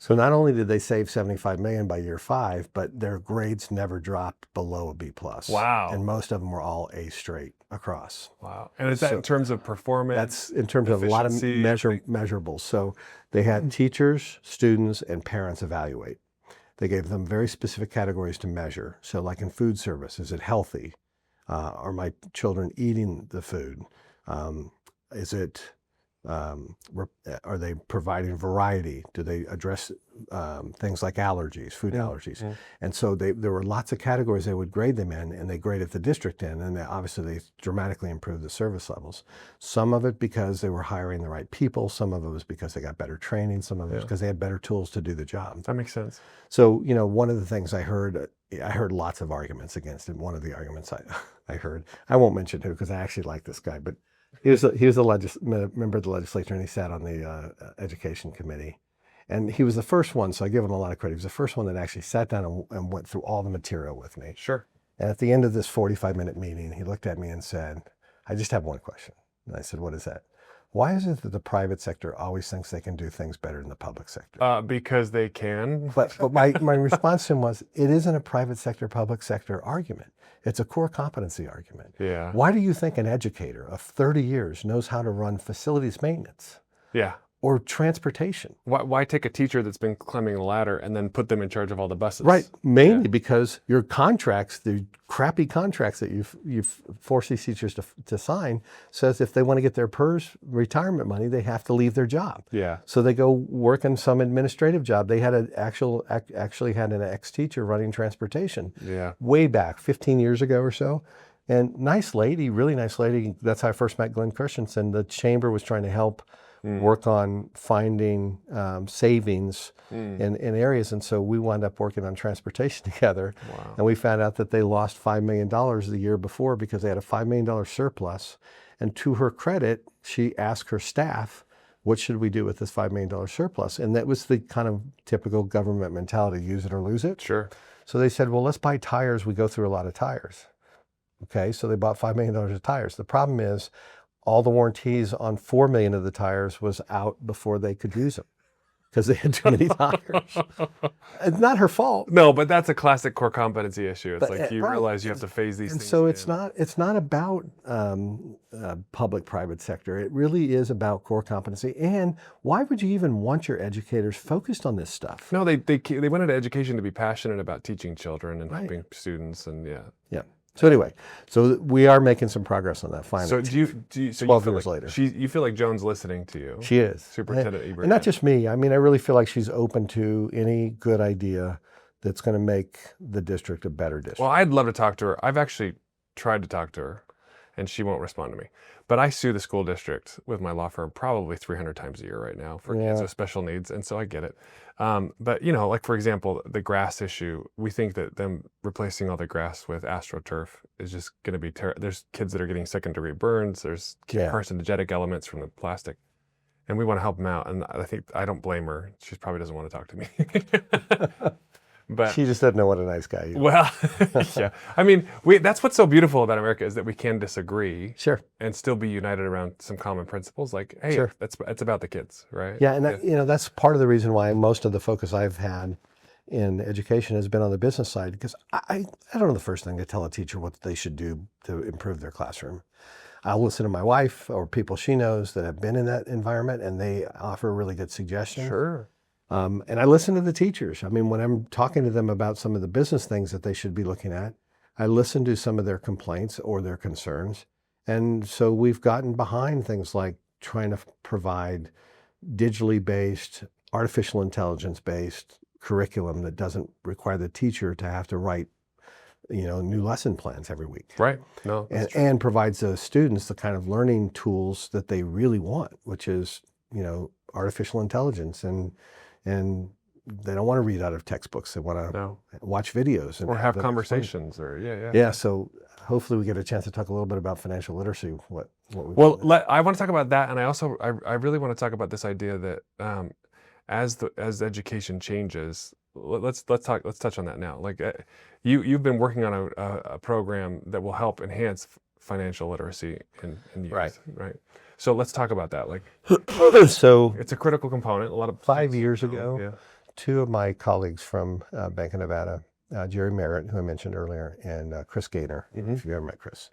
So not only did they save 75 million by year 5, but their grades never dropped below a B plus. Wow. And most of them were all A straight across. Wow. And is that in terms of performance? That's in terms of a lot of measurables. So they had teachers, students, and parents evaluate. They gave them very specific categories to measure. So like in food service, is it healthy? Are my children eating the food? Is it, are they providing variety? Do they address things like allergies, food allergies? And so there were lots of categories they would grade them in, and they graded the district in, and obviously they dramatically improved the service levels. Some of it because they were hiring the right people, some of it was because they got better training, some of it was because they had better tools to do the job. That makes sense. So, you know, one of the things I heard lots of arguments against it. One of the arguments I heard, I won't mention who because I actually like this guy, but he was a member of the legislature, and he sat on the education committee. And he was the first one, so I give him a lot of credit. He was the first one that actually sat down and went through all the material with me. Sure. And at the end of this 45-minute meeting, he looked at me and said, I just have one question. And I said, what is that? Why is it that the private sector always thinks they can do things better than the public sector? Because they can. But my response to him was, it isn't a private sector, public sector argument. It's a core competency argument. Yeah. Why do you think an educator of 30 years knows how to run facilities maintenance? Yeah. Or transportation? Why take a teacher that's been climbing the ladder and then put them in charge of all the buses? Right. Mainly because your contracts, the crappy contracts that you've forced these teachers to sign, says if they want to get their PERS retirement money, they have to leave their job. Yeah. So they go work in some administrative job. They had actually had an ex-teacher running transportation. Yeah. Way back, 15 years ago or so. And nice lady, really nice lady. That's how I first met Glenn Christensen. The chamber was trying to help work on finding savings in areas. And so we wound up working on transportation together. Wow. And we found out that they lost $5 million the year before because they had a $5 million surplus. And to her credit, she asked her staff, what should we do with this $5 million surplus? And that was the kind of typical government mentality, use it or lose it. Sure. So they said, well, let's buy tires. We go through a lot of tires. Okay, so they bought $5 million of tires. The problem is, all the warranties on 4 million of the tires was out before they could use them because they had too many tires. It's not her fault. No, but that's a classic core competency issue. It's like you realize you have to phase these things. And so it's not about public-private sector. It really is about core competency. And why would you even want your educators focused on this stuff? No, they went into education to be passionate about teaching children and helping students, and yeah. So anyway, so we are making some progress on that finally. So do you 12 years later. You feel like Joan's listening to you? She is. Superintendent Ebert. And not just me. I mean, I really feel like she's open to any good idea that's going to make the district a better district. Well, I'd love to talk to her. I've actually tried to talk to her, and she won't respond to me. But I sue the school district with my law firm probably 300 times a year right now for kids with special needs, and so I get it. But, you know, like, for example, the grass issue, we think that them replacing all the grass with AstroTurf is just going to be there's kids that are getting second-degree burns. There's carcinogenic elements from the plastic. And we want to help them out. And I don't blame her. She probably doesn't want to talk to me. But she just doesn't know what a nice guy you are. Well, yeah. I mean, that's what's so beautiful about America is that we can disagree and still be united around some common principles. Like, hey, it's about the kids, right? Yeah, and that's part of the reason why most of the focus I've had in education has been on the business side, because I don't know the first thing to tell a teacher what they should do to improve their classroom. I'll listen to my wife or people she knows that have been in that environment, and they offer really good suggestions. Sure. And I listen to the teachers. I mean, when I'm talking to them about some of the business things that they should be looking at, I listen to some of their complaints or their concerns. And so we've gotten behind things like trying to provide digitally based, artificial intelligence based curriculum that doesn't require the teacher to have to write, new lesson plans every week. Right. No. And provides the students the kind of learning tools that they really want, which is, artificial intelligence and they don't want to read out of textbooks. They want to watch videos or have conversations Yeah. So hopefully we get a chance to talk a little bit about financial literacy. I want to talk about that, and I really want to talk about this idea that as education changes, let's touch on that now. Like you've been working on a program that will help enhance financial literacy in youth, right? So let's talk about that. Like, so it's a critical component. A lot of 5 years ago, two of my colleagues from Bank of Nevada, Jerry Merritt, who I mentioned earlier, and Chris Gaynor, if you've ever met Chris.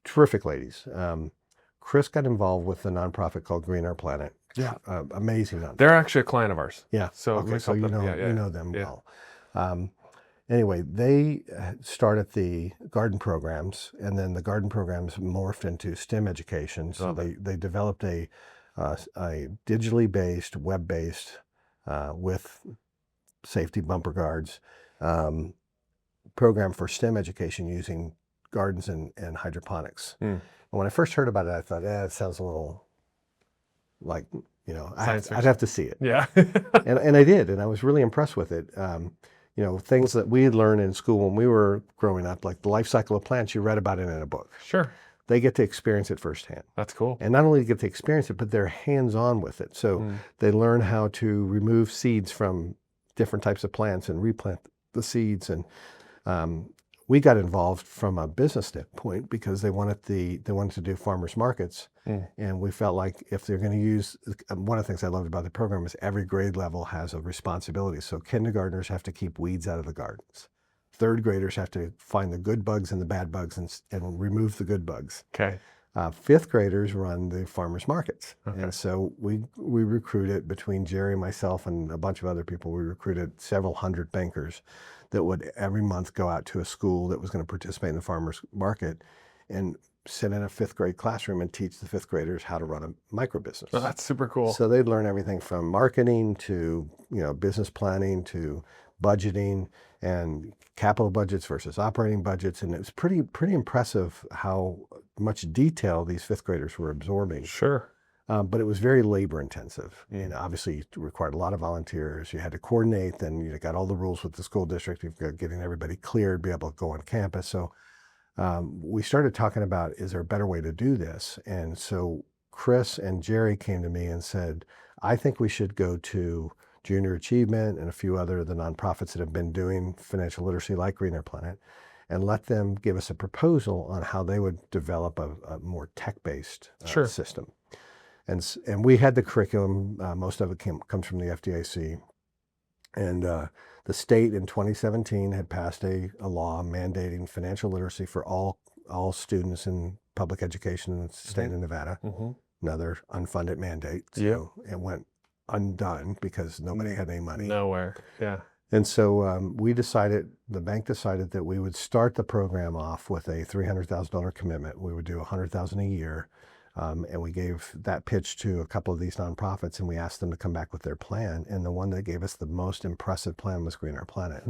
Terrific ladies. Chris got involved with a nonprofit called Green Our Planet. Yeah. Amazing nonprofit. They're actually a client of ours. Yeah. So okay, Lex so you helped them. know, you know them Yeah. well. Anyway, they started the garden programs, and then the garden programs morphed into STEM education. So they developed a digitally based, web-based, with safety bumper guards program for STEM education using gardens and hydroponics. And when I first heard about it, I thought, it sounds a little like, you know, I'd have to see it. Yeah. and I did, and I was really impressed with it. You know, things that we had learned in school when we were growing up, like the life cycle of plants, you read about it in a book. Sure. They get to experience it firsthand. That's cool. And not only get to experience it, but they're hands-on with it. So they learn how to remove seeds from different types of plants and replant the seeds. And we got involved from a business standpoint because they wanted to do farmers markets. And we felt like if they're going to use, one of the things I loved about the program is every grade level has a responsibility. So kindergartners have to keep weeds out of the gardens. Third graders have to find the good bugs and the bad bugs and remove the good bugs. Okay. Fifth graders run the farmers markets. And so we recruited, between Jerry, myself, and a bunch of other people, we recruited several hundred bankers that would every month go out to a school that was going to participate in the farmers market and sit in a fifth grade classroom and teach the fifth graders how to run a micro business. Oh, that's super cool. So they'd learn everything from marketing to, you know, business planning to budgeting and capital budgets versus operating budgets. And it was pretty impressive how much detail these fifth graders were absorbing. Sure. But it was very labor intensive. And obviously it required a lot of volunteers. You had to coordinate, then you got all the rules with the school district. You've got getting everybody cleared, be able to go on campus. So we started talking about, is there a better way to do this? And so Chris and Jerry came to me and said, I think we should go to Junior Achievement and a few other of the nonprofits that have been doing financial literacy like Green Our Planet, and let them give us a proposal on how they would develop a more tech-based system. And we had the curriculum. Most of it comes from the FDIC. And the state in 2017 had passed a law mandating financial literacy for all students in public education in the state of Nevada. Another unfunded mandate. So it went undone because nobody had any money. Nowhere. Yeah. And so the bank decided that we would start the program off with a $300,000 commitment. We would do $100,000 a year. And we gave that pitch to a couple of these nonprofits, and we asked them to come back with their plan. And the one that gave us the most impressive plan was Green Our Planet,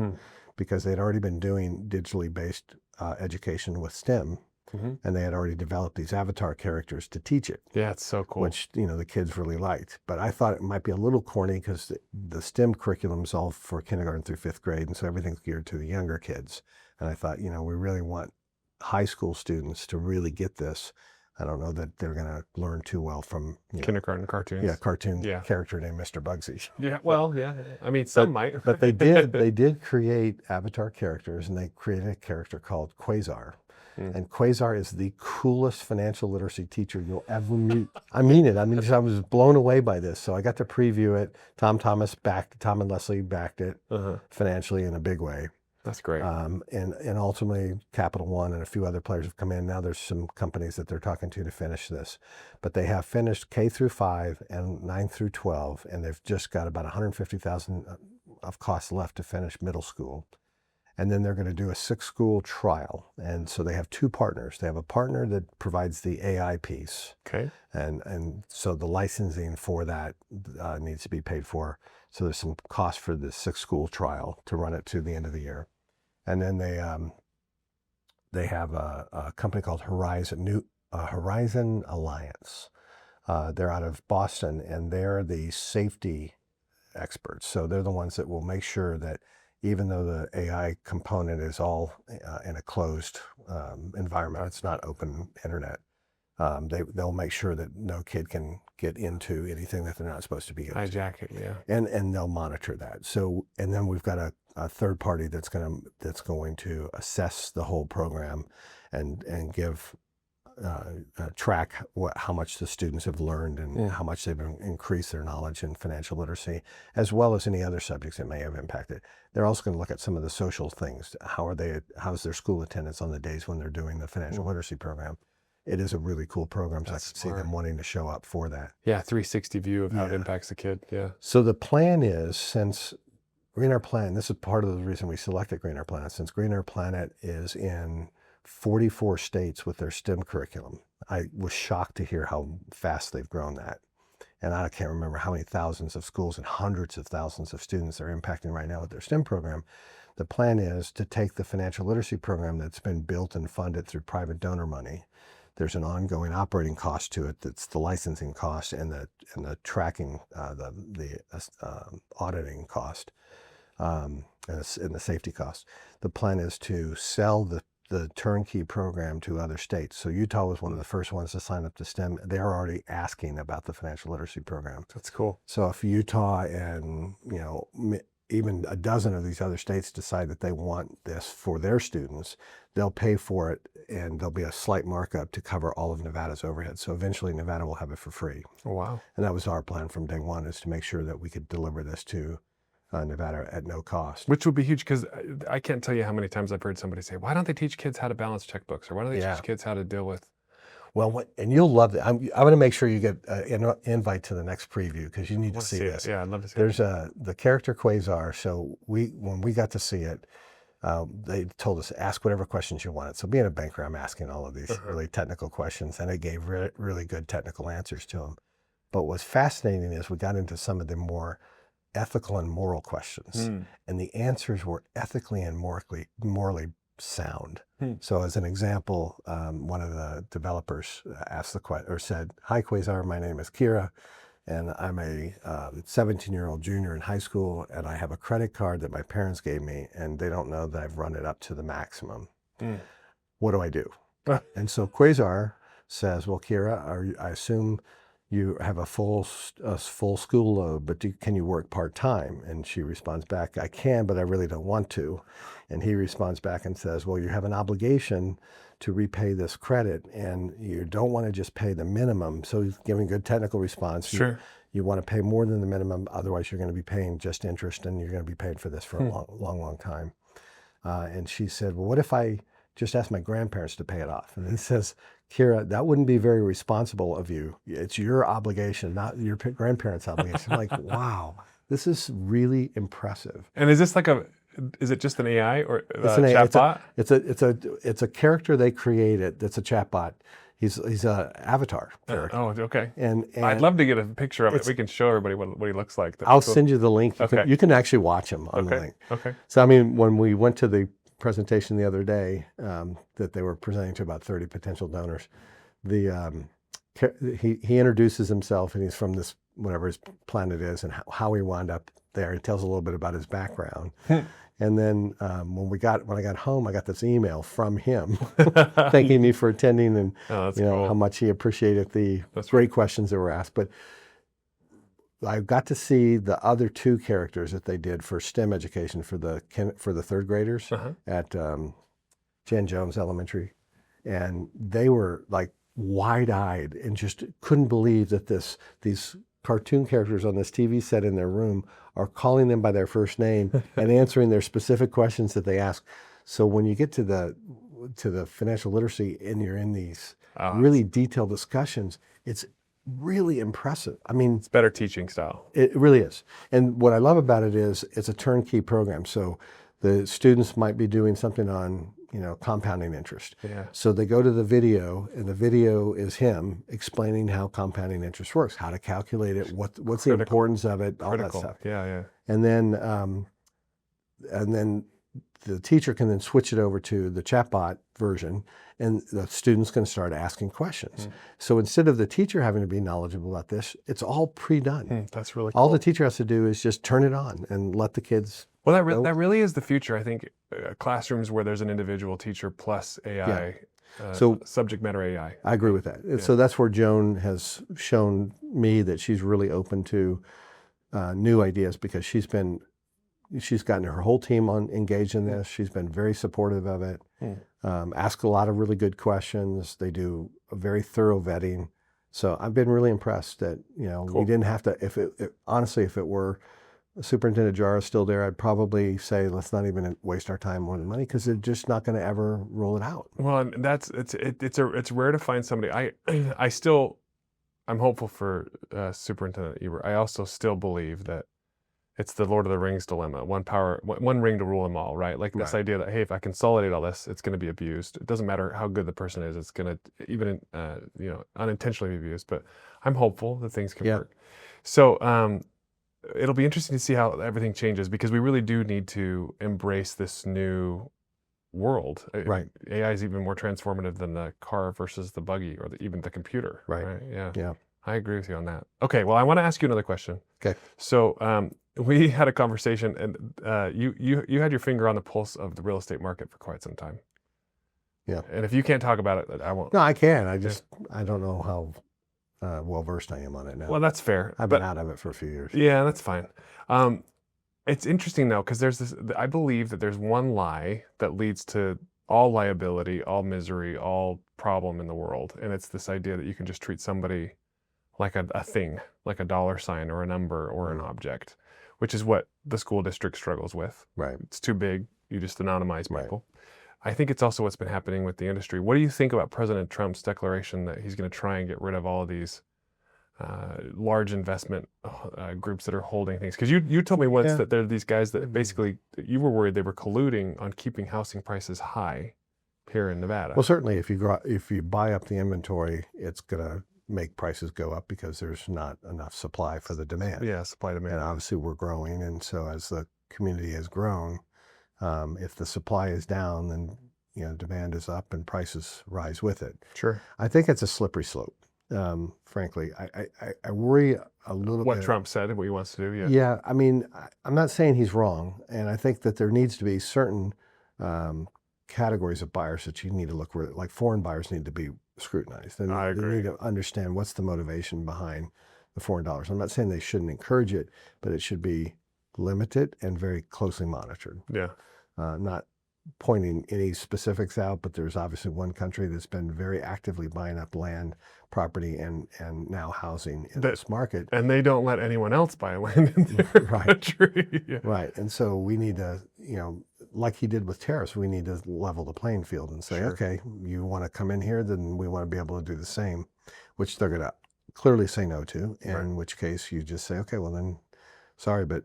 because they'd already been doing digitally based education with STEM, and they had already developed these avatar characters to teach it. Yeah, it's so cool. Which, you know, the kids really liked. But I thought it might be a little corny because the STEM curriculum is all for kindergarten through fifth grade, and so everything's geared to the younger kids. And I thought, you know, we really want high school students to really get this. I don't know that they're going to learn too well from kindergarten cartoons. Yeah, cartoon character named Mr. Bugsy. Yeah, well, yeah. I mean, some might. But they did create avatar characters, and they created a character called Quasar. And Quasar is the coolest financial literacy teacher you'll ever meet. I mean it. I mean, I was blown away by this. So I got to preview it. Tom and Leslie backed it financially in a big way. That's great. And ultimately, Capital One and a few other players have come in. Now there's some companies that they're talking to finish this. But they have finished K through 5 and 9 through 12, and they've just got about $150,000 of costs left to finish middle school. And then they're going to do a 6-school trial. And so they have 2 partners. They have a partner that provides the AI piece. Okay. And so the licensing for that needs to be paid for. So there's some cost for the 6-school trial to run it to the end of the year. And then they have a company called Horizon Alliance. They're out of Boston, and they're the safety experts. So they're the ones that will make sure that even though the AI component is all in a closed environment, it's not open internet, they'll make sure that no kid can get into anything that they're not supposed to be into. Hijack it, yeah. And they'll monitor that. So, and then we've got a third party that's going to assess the whole program and give track how much the students have learned and how much they've increased their knowledge in financial literacy, as well as any other subjects that may have impacted. They're also going to look at some of the social things. How's their school attendance on the days when they're doing the financial literacy program? It is a really cool program, so I can see them wanting to show up for that. Yeah, 360 view of how it impacts the kid. Yeah. So the plan is, since Green Our Planet, this is part of the reason we selected Green Our Planet, since Green Our Planet is in 44 states with their STEM curriculum. I was shocked to hear how fast they've grown that. And I can't remember how many thousands of schools and hundreds of thousands of students they're impacting right now with their STEM program. The plan is to take the financial literacy program that's been built and funded through private donor money. There's an ongoing operating cost to it. That's the licensing cost and the tracking, the auditing cost, and the safety cost. The plan is to sell the turnkey program to other states. So Utah was one of the first ones to sign up to STEM. They're already asking about the financial literacy program. That's cool. So if Utah and even a dozen of these other states decide that they want this for their students, they'll pay for it, and there'll be a slight markup to cover all of Nevada's overhead. So eventually Nevada will have it for free. Oh, wow. And that was our plan from day one, is to make sure that we could deliver this to Nevada at no cost. Which would be huge, because I can't tell you how many times I've heard somebody say, why don't they teach kids how to balance checkbooks? Or why don't they teach kids how to deal with... Well, and you'll love it. I'm going to make sure you get an invite to the next preview, because you need to see this. Yeah, I'd love to see it. There's the character Quasar. So when we got to see it, they told us, ask whatever questions you wanted. So being a banker, I'm asking all of these really technical questions, and it gave really good technical answers to them. But what's fascinating is we got into some of the more ethical and moral questions, and the answers were ethically and morally sound. So as an example, one of the developers asked the question, or said, "Hi Quasar, my name is Kira, and I'm a 17-year-old junior in high school, and I have a credit card that my parents gave me, and they don't know that I've run it up to the maximum. What do I do?" And so Quasar says, "Well, Kira, I assume you have a full school load, but can you work part-time?" And she responds back, "I can, but I really don't want to." And he responds back and says, "Well, you have an obligation to repay this credit, and you don't want to just pay the minimum." So he's giving good technical response. Sure. You want to pay more than the minimum, otherwise you're going to be paying just interest, and you're going to be paying for this for a long time. And she said, "Well, what if I just ask my grandparents to pay it off?" And he says, "Kira, that wouldn't be very responsible of you. It's your obligation, not your grandparents' obligation." I'm like, wow, this is really impressive. And is this is it just an AI or a chatbot? It's a character they created that's a chatbot. He's an avatar character. Oh, okay. And I'd love to get a picture of it. We can show everybody what he looks like. I'll send you the link. You can actually watch him on the link. Okay. So I mean, when we went to the presentation the other day, that they were presenting to about 30 potential donors, he introduces himself, and he's from this, whatever his planet is, and how he wound up there. He tells a little bit about his background. And then when I got home, I got this email from him thanking me for attending, and cool. How much he appreciated the great questions that were asked. But I got to see the other two characters that they did for STEM education for the third graders at Jan Jones Elementary, and they were like wide-eyed and just couldn't believe that these cartoon characters on this TV set in their room are calling them by their first name and answering their specific questions that they ask. So when you get to the financial literacy and you're in these really detailed discussions, it's really impressive. I mean, it's better teaching style. It really is. And what I love about it is it's a turnkey program. So the students might be doing something on, compounding interest. Yeah. So they go to the video, and the video is him explaining how compounding interest works, how to calculate it, what's the importance of it, all that stuff. Yeah, yeah. And then the teacher can then switch it over to the chatbot version, and the students can start asking questions. So instead of the teacher having to be knowledgeable about this, it's all pre-done. That's really cool. All the teacher has to do is just turn it on and let the kids. Well, that really is the future. I think classrooms where there's an individual teacher plus AI, so subject matter AI. I agree with that. Yeah. So that's where Joan has shown me that she's really open to new ideas, because she's been she's gotten her whole team engaged in this. She's been very supportive of it. Ask a lot of really good questions. They do a very thorough vetting. So I've been really impressed that, we didn't have to, honestly, if it were Superintendent Jara still there, I'd probably say, let's not even waste our time or the money, because they're just not going to ever roll it out. Well, and it's rare to find somebody. I'm hopeful for Superintendent Ebert. I also still believe that it's the Lord of the Rings dilemma: one ring to rule them all. Right? Like this idea that, hey, if I consolidate all this, it's going to be abused. It doesn't matter how good the person is; it's going to even unintentionally be abused. But I'm hopeful that things can work. So it'll be interesting to see how everything changes, because we really do need to embrace this new world. Right. AI is even more transformative than the car versus the buggy, or even the computer. Right. Yeah. I agree with you on that. Okay. Well, I want to ask you another question. Okay. So we had a conversation, and you had your finger on the pulse of the real estate market for quite some time. Yeah. And if you can't talk about it, I won't. No, I can. I don't know how well versed I am on it now. Well, that's fair. I've been out of it for a few years. Yeah, that's fine. It's interesting though, because I believe that there's one lie that leads to all liability, all misery, all problem in the world. And it's this idea that you can just treat somebody like a thing, like a dollar sign or a number or an object, which is what the school district struggles with. Right. It's too big. You just anonymize people. I think it's also what's been happening with the industry. What do you think about President Trump's declaration that he's going to try and get rid of all of these large investment groups that are holding things? Because you told me once that there are these guys that basically, you were worried they were colluding on keeping housing prices high here in Nevada. Well, certainly if you buy up the inventory, it's going to make prices go up because there's not enough supply for the demand. Yeah, supply demand. And obviously we're growing, and so as the community has grown, if the supply is down, then demand is up and prices rise with it. Sure. I think it's a slippery slope. Frankly, I worry a little bit. What Trump said and what he wants to do, Yeah, I mean, I'm not saying he's wrong, and I think that there needs to be certain categories of buyers that you need to look for, like foreign buyers need to be scrutinized. And I agree. They need to understand what's the motivation behind the foreign dollars. I'm not saying they shouldn't encourage it, but it should be limited and very closely monitored. Yeah. Not pointing any specifics out, but there's obviously one country that's been very actively buying up land, property, and now housing in this market. And they don't let anyone else buy land in their country. Yeah. Right. And so we need to, like he did with tariffs, we need to level the playing field and say, okay, you want to come in here, then we want to be able to do the same, which they're going to clearly say no to, in which case you just say, okay, well then, sorry, but,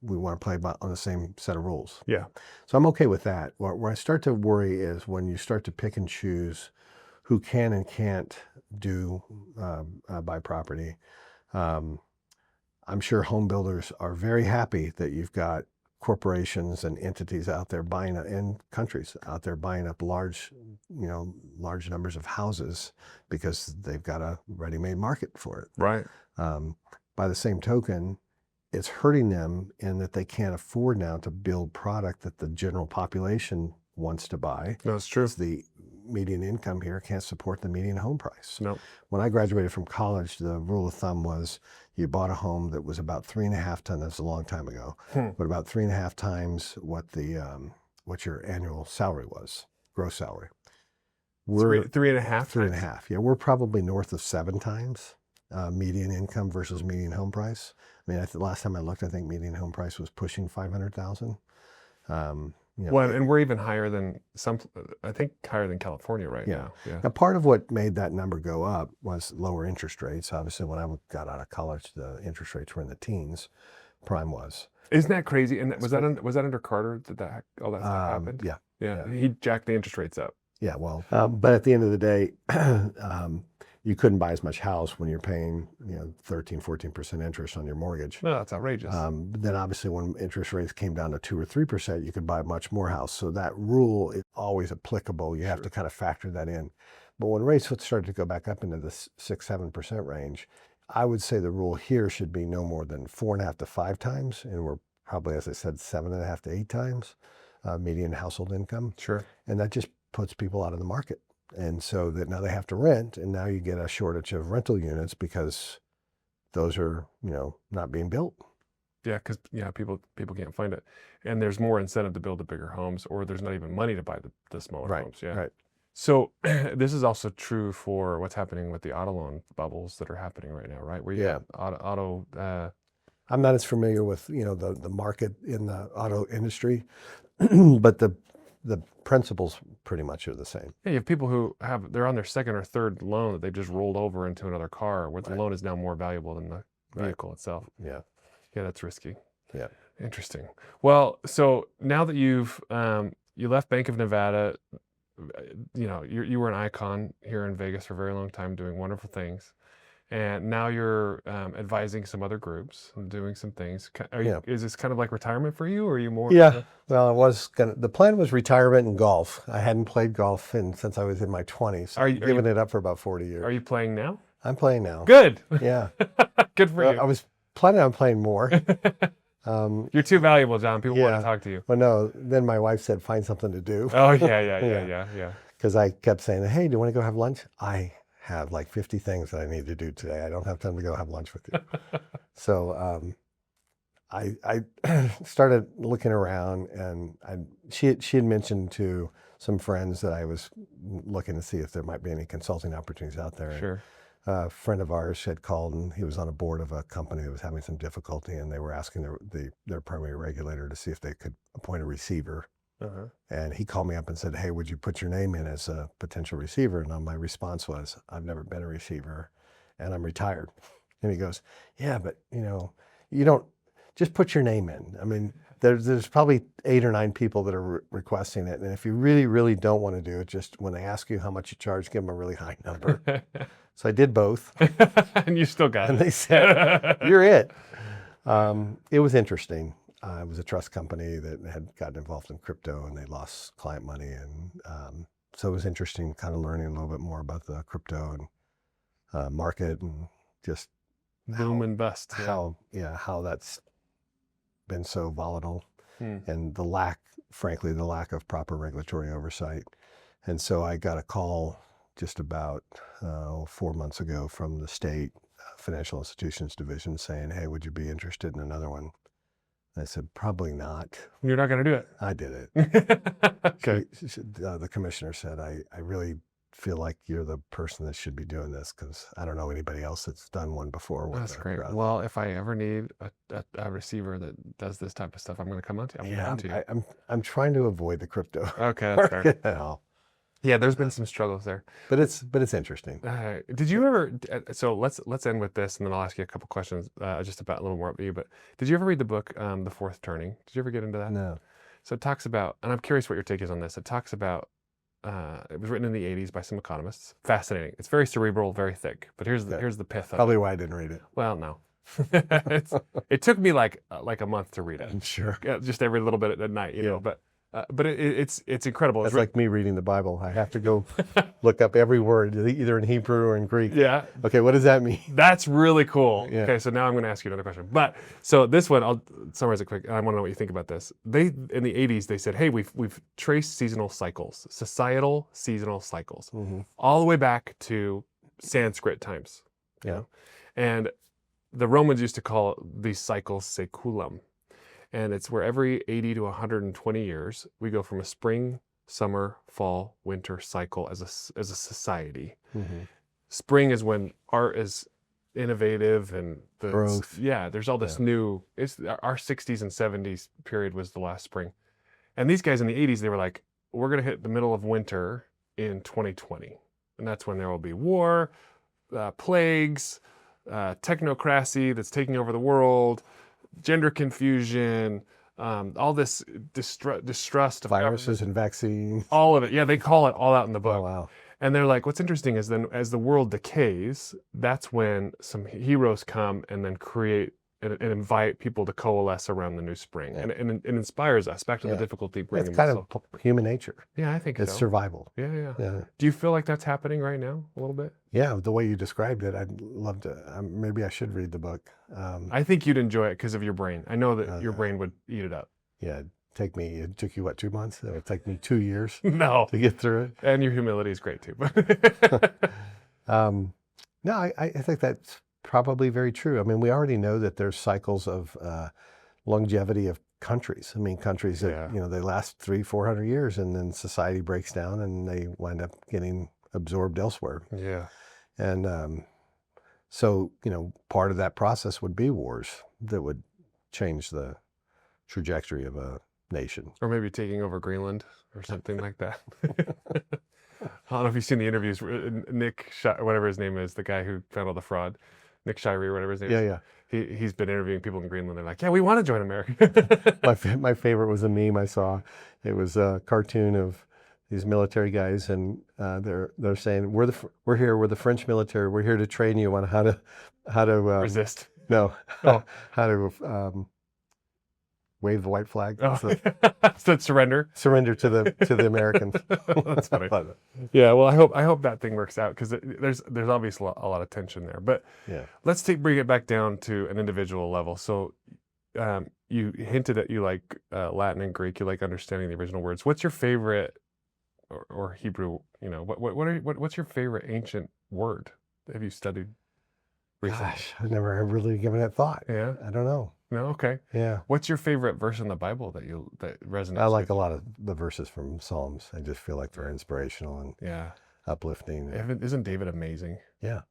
we want to play on the same set of rules. Yeah. So I'm okay with that. Where I start to worry is when you start to pick and choose who can and can't buy property. I'm sure home builders are very happy that you've got corporations and entities out there buying, and countries out there buying up large numbers of houses because they've got a ready-made market for it. Right. By the same token, it's hurting them in that they can't afford now to build product that the general population wants to buy. No, it's true. The median income here can't support the median home price. No. When I graduated from college, the rule of thumb was you bought a home that was about 3.5 times, that's a long time ago, but about 3.5 times what your annual salary was, gross salary. We're 3.5? 3.5, yeah. We're probably north of 7 times median income versus median home price. I mean, the last time I looked, I think median home price was pushing $500,000. Well, and we're even higher than I think higher than California right now. Yeah. Now, part of what made that number go up was lower interest rates. Obviously, when I got out of college, the interest rates were in the teens. Prime was. Isn't that crazy? And was that under Carter that all that stuff happened? Yeah. He jacked the interest rates up. Yeah. Well, but at the end of the day, you couldn't buy as much house when you're paying 13, 14% interest on your mortgage. No, that's outrageous. Then obviously when interest rates came down to 2 or 3%, you could buy much more house. So that rule is always applicable. You have to kind of factor that in. But when rates started to go back up into the 6, 7% range, I would say the rule here should be no more than 4.5 to 5 times. And we're probably, as I said, 7.5 to 8 times median household income. Sure. And that just puts people out of the market. And so that now they have to rent, and now you get a shortage of rental units because those are, not being built. Yeah, because people can't find it, and there's more incentive to build the bigger homes, or there's not even money to buy the smaller Right. homes. Yeah. Right. So this is also true for what's happening with the auto loan bubbles that are happening right now, right? Where you Yeah. got auto. I'm not as familiar with the market in the auto industry, but the principles pretty much are the same. Yeah, you have people who they're on their second or third loan that they've just rolled over into another car, where the Right. loan is now more valuable than the vehicle itself. Yeah. Yeah, that's risky. Yeah. Interesting. Well, so now that you've you left Bank of Nevada, you were an icon here in Vegas for a very long time, doing wonderful things, and now you're advising some other groups and doing some things. Yeah. Is this kind of like retirement for you, or are you more? Yeah. Well, the plan was retirement and golf. I hadn't played golf since I was in my 20s. Are you giving it up for about 40 years. Are you playing now? I'm playing now. Good. Yeah. Good for you. I was planning on playing more. You're too valuable, John. People want Yeah. to talk to you. Well, no. Then my wife said, "Find something to do." Oh yeah. Because I kept saying, "Hey, do you want to go have lunch?" I have like 50 things that I need to do today. I don't have time to go have lunch with you. So I started looking around, and she had mentioned to some friends that I was looking to see if there might be any consulting opportunities out there. Sure. A friend of ours had called, and he was on a board of a company that was having some difficulty, and they were asking their primary regulator to see if they could appoint a receiver. Uh-huh. And he called me up and said, "Hey, would you put your name in as a potential receiver?" And my response was, "I've never been a receiver, and I'm retired." And he goes, "Yeah, but you don't just put your name in. I mean, there's probably 8 or 9 people that are requesting it, and if you really, really don't want to do it, just when they ask you how much you charge, give them a really high number." So I did both. And you still got And it. they said, "You're it." It was interesting. It was a trust company that had gotten involved in crypto, and they lost client money. And so it was interesting kind of learning a little bit more about the crypto and market, and just Boom and bust. how that's been so volatile, and frankly, the lack of proper regulatory oversight. And so I got a call just about 4 months ago from the state financial institutions division saying, "Hey, would you be interested in another one?" And I said, "Probably not." You're not going to do it. I did it. Okay. The commissioner said, I really feel like you're the person that should be doing this, because I don't know anybody else that's done one before. That's great. Well, if I ever need a receiver that does this type of stuff, I'm going to come on to you. I'm to you. I'm trying to avoid the crypto. Okay, that's fair. now. Yeah, there's been some struggles there. But it's interesting. Did you ever? So let's end with this, and then I'll ask you a couple questions just about a little more about you. But did you ever read the book The Fourth Turning? Did you ever get into that? No. So it talks about, and I'm curious what your take is on this. It talks about. It was written in the 80s by some economists. Fascinating. It's very cerebral, very thick. But here's the pith of Probably it. why I didn't read it. Well, no. It took me like a month to read it. I'm sure. Just every little bit at night, you know. But it's incredible. That's like me reading the Bible. I have to go look up every word, either in Hebrew or in Greek. Yeah. Okay, what does that mean? That's really cool. Yeah. Okay, so now I'm going to ask you another question. But so this one, I'll summarize it quick. I want to know what you think about this. In the 80s, they said, "Hey, we've traced seasonal cycles, societal seasonal cycles, all the way back to Sanskrit times." Yeah. You know? And the Romans used to call these cycles saeculum. And it's where every 80 to 120 years, we go from a spring, summer, fall, winter cycle as a society. Spring is when art is innovative and the Growth. Yeah, there's all this new. Our 60s and 70s period was the last spring. And these guys in the 80s, they were like, we're going to hit the middle of winter in 2020. And that's when there will be war, plagues, technocracy that's taking over the world, gender confusion, all this distrust of Viruses and vaccines. all of it. Yeah, they call it all out in the book. Oh, wow. And they're like, what's interesting is then as the world decays, that's when some heroes come and then create and invite people to coalesce around the new spring. Yeah. And it inspires us back to the difficulty bringing. It's kind of human nature. Yeah, I think It's so. survival. Yeah. Yeah. Do you feel like that's happening right now a little bit? Yeah, the way you described it, I'd love to. Maybe I should read the book. I think you'd enjoy it because of your brain. I know that your brain would eat it up. Yeah, it took you, what, 2 months? It would take me 2 years No. to get through it. And your humility is great too. No, I think that's probably very true. I mean, we already know that there's cycles of longevity of countries. I mean, countries that, Yeah. they last 300-400 years, and then society breaks down and they wind up getting absorbed elsewhere. Yeah. And so, part of that process would be wars that would change the trajectory of a nation. Or maybe taking over Greenland or something like that. I don't know if you've seen the interviews. Nick, whatever his name is, the guy who found all the fraud, Nick Shirey or whatever his name is. Yeah. He's been interviewing people in Greenland. They're like, yeah, we want to join America. My favorite was a meme I saw. It was a cartoon of these military guys, and they're saying, we're here, we're the French military. We're here to train you on how to Resist. No, Oh. how to wave the white flag. Oh. So surrender. Surrender to the Americans. That's funny. Yeah, well, I hope that thing works out, because there's obviously a lot of tension there. But Yeah. let's bring it back down to an individual level. So you hinted that you like Latin and Greek. You like understanding the original words. What's your favorite, or Hebrew? What's your favorite ancient word? Have you studied recently? Gosh, I've never really given it thought. Yeah. I don't know. No. Okay. Yeah. What's your favorite verse in the Bible that resonates? I like with a lot of the verses from Psalms. I just feel like they're inspirational and you? Yeah. uplifting. Isn't David amazing? Yeah.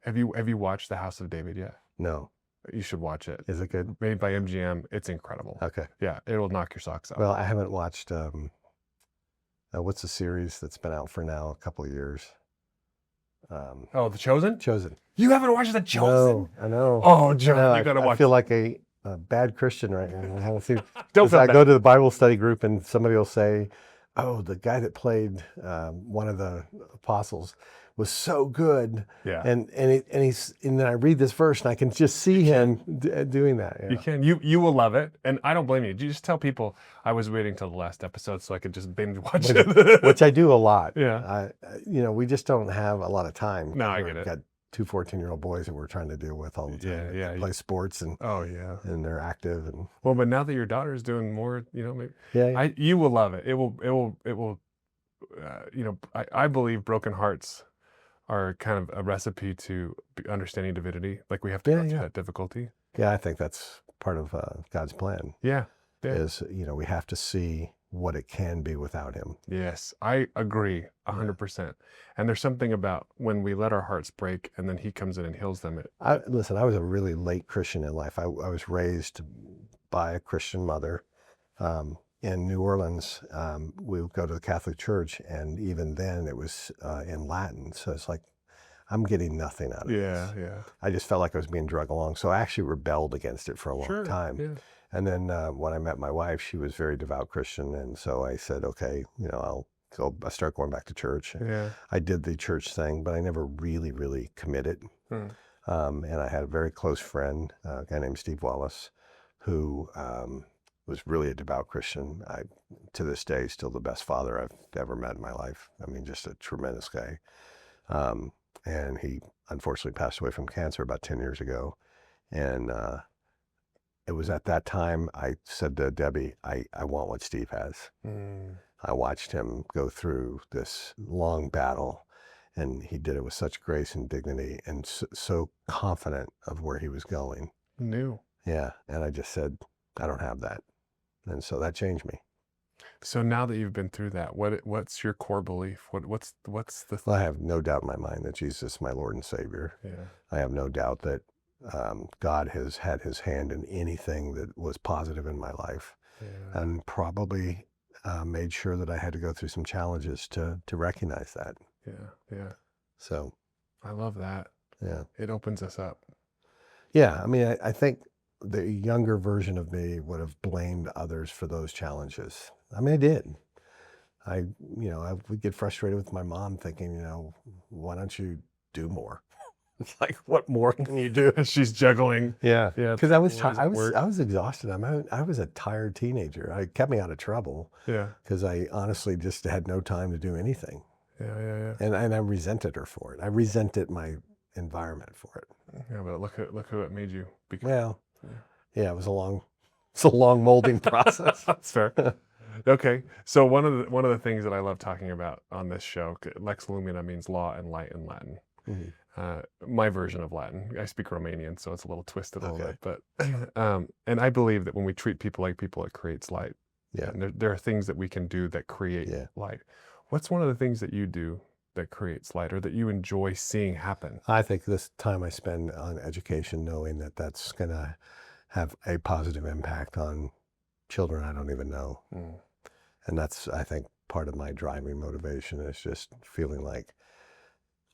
Have you watched The House of David yet? No. You should watch it. Is it good? Made by MGM. It's incredible. Okay. Yeah, it'll knock your socks off. Well, I haven't watched, what's the series that's been out for now a couple of years? Oh, The Chosen? Chosen. You haven't watched The Chosen? No, I know. Oh, John, No, you gotta I watch. feel like a bad Christian right now. I haven't seen. Don't feel I bad. go to the Bible study group and somebody will say, "Oh, the guy that played one of the apostles was so good." Yeah. And then I read this verse and I can just see him doing that. Yeah. You can. You will love it, and I don't blame you. You just tell people I was waiting till the last episode so I could just binge watch it. Which I do a lot. Yeah. We just don't have a lot of time. No, I get it. Got two 14-year-old boys that we're trying to deal with all the time. Yeah. They play sports and Oh yeah. they're active and Well, but now that your daughter's doing more, maybe yeah. you will love it. It will. I believe broken hearts are kind of a recipe to understanding divinity. Like we have to go through that difficulty. Yeah, I think that's part of God's plan. Yeah. Is we have to see what it can be without Him. Yes, I agree 100%. And there's something about when we let our hearts break and then He comes in and heals them. Listen, I was a really late Christian in life. I was raised by a Christian mother. In New Orleans, we would go to the Catholic Church, and even then it was in Latin. So it's like, I'm getting nothing out of this. Yeah. I just felt like I was being dragged along. So I actually rebelled against it for a long time. Yeah. And then when I met my wife, she was very devout Christian. And so I said, okay, I'll go. I start going back to church. Yeah. I did the church thing, but I never really, really committed. And I had a very close friend, a guy named Steve Wallace, who was really a devout Christian. To this day, still the best father I've ever met in my life. I mean, just a tremendous guy. And he unfortunately passed away from cancer about 10 years ago. And it was at that time I said to Debbie, I want what Steve has. I watched him go through this long battle, and he did it with such grace and dignity and so confident of where he was going. New. Yeah. And I just said, I don't have that. And so that changed me. So now that you've been through that, what's your core belief? What's the Well, I have no doubt in my mind that Jesus is my Lord and Savior. Yeah. I have no doubt that God has had His hand in anything that was positive in my life, and probably made sure that I had to go through some challenges to recognize that. Yeah. So I love that. Yeah. It opens us up. Yeah. I mean, I think the younger version of me would have blamed others for those challenges. I mean, I did. I would get frustrated with my mom thinking, why don't you do more? It's like, what more can you do? She's juggling. Yeah. Because I was What does it I was exhausted. I was a tired teenager. It kept me out of trouble Yeah. because I honestly just had no time to do anything. Yeah. And I resented her for it. I resented my environment for it. Yeah, but look who it made you become. Well, yeah, it was a long molding process. That's fair. Okay, so one of the things that I love talking about on this show, Lex Lumina means law and light in Latin. my version of Latin. I speak Romanian, so it's a little twisted a little Okay. bit. But and I believe that when we treat people like people, it creates light. Yeah. And there are things that we can do that create Yeah. light. What's one of the things that you do that creates light or that you enjoy seeing happen? I think this time I spend on education, knowing that that's going to have a positive impact on children I don't even know. Mm. And that's, I think, part of my driving motivation is just feeling like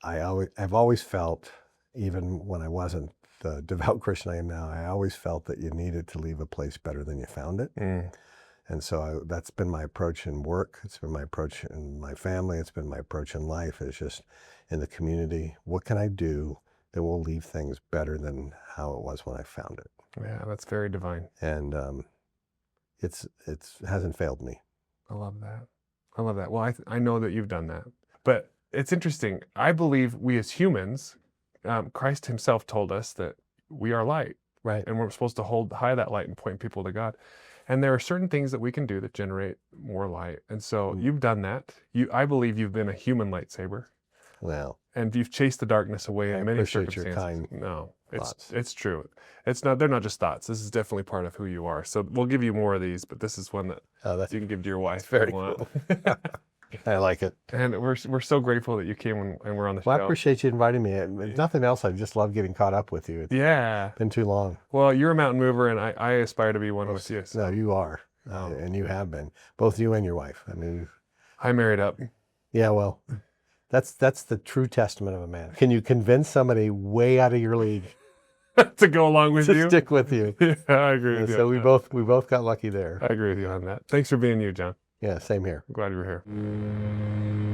I've always felt, even when I wasn't the devout Christian I am now, I always felt that you needed to leave a place better than you found it. Mm. And so that's been my approach in work. It's been my approach in my family. It's been my approach in life. It's just in the community. What can I do that will leave things better than how it was when I found it? Yeah, that's very divine. And it hasn't failed me. I love that. I love that. Well, I know that you've done that. But it's interesting. I believe we as humans, Christ himself told us that we are light. Right. And we're supposed to hold high that light and point people to God. And there are certain things that we can do that generate more light. And so you've done that. I believe you've been a human lightsaber. Well, And you've chased the darkness away in many appreciate your circumstances. kind No, thoughts. it's true. They're not just thoughts. This is definitely part of who you are. So we'll give you more of these, but this is one that that's you can give to your wife. very if you want. cool. I like it. And we're so grateful that you came and we're on the Well, I show. appreciate you inviting me. If nothing else, I just love getting caught up with you. It's Yeah. been too long. Well, you're a mountain mover, and I aspire to be one with you. So No, you are. And you have been. Both you and your wife. I mean, I married up. yeah, well, that's the true testament of a man. Can you convince somebody way out of your league to go along with to you. stick with you? Yeah, I agree with you. So on that. we both got lucky there. I agree with you on that. Thanks for being you, John. Yeah, same here. I'm glad you were here.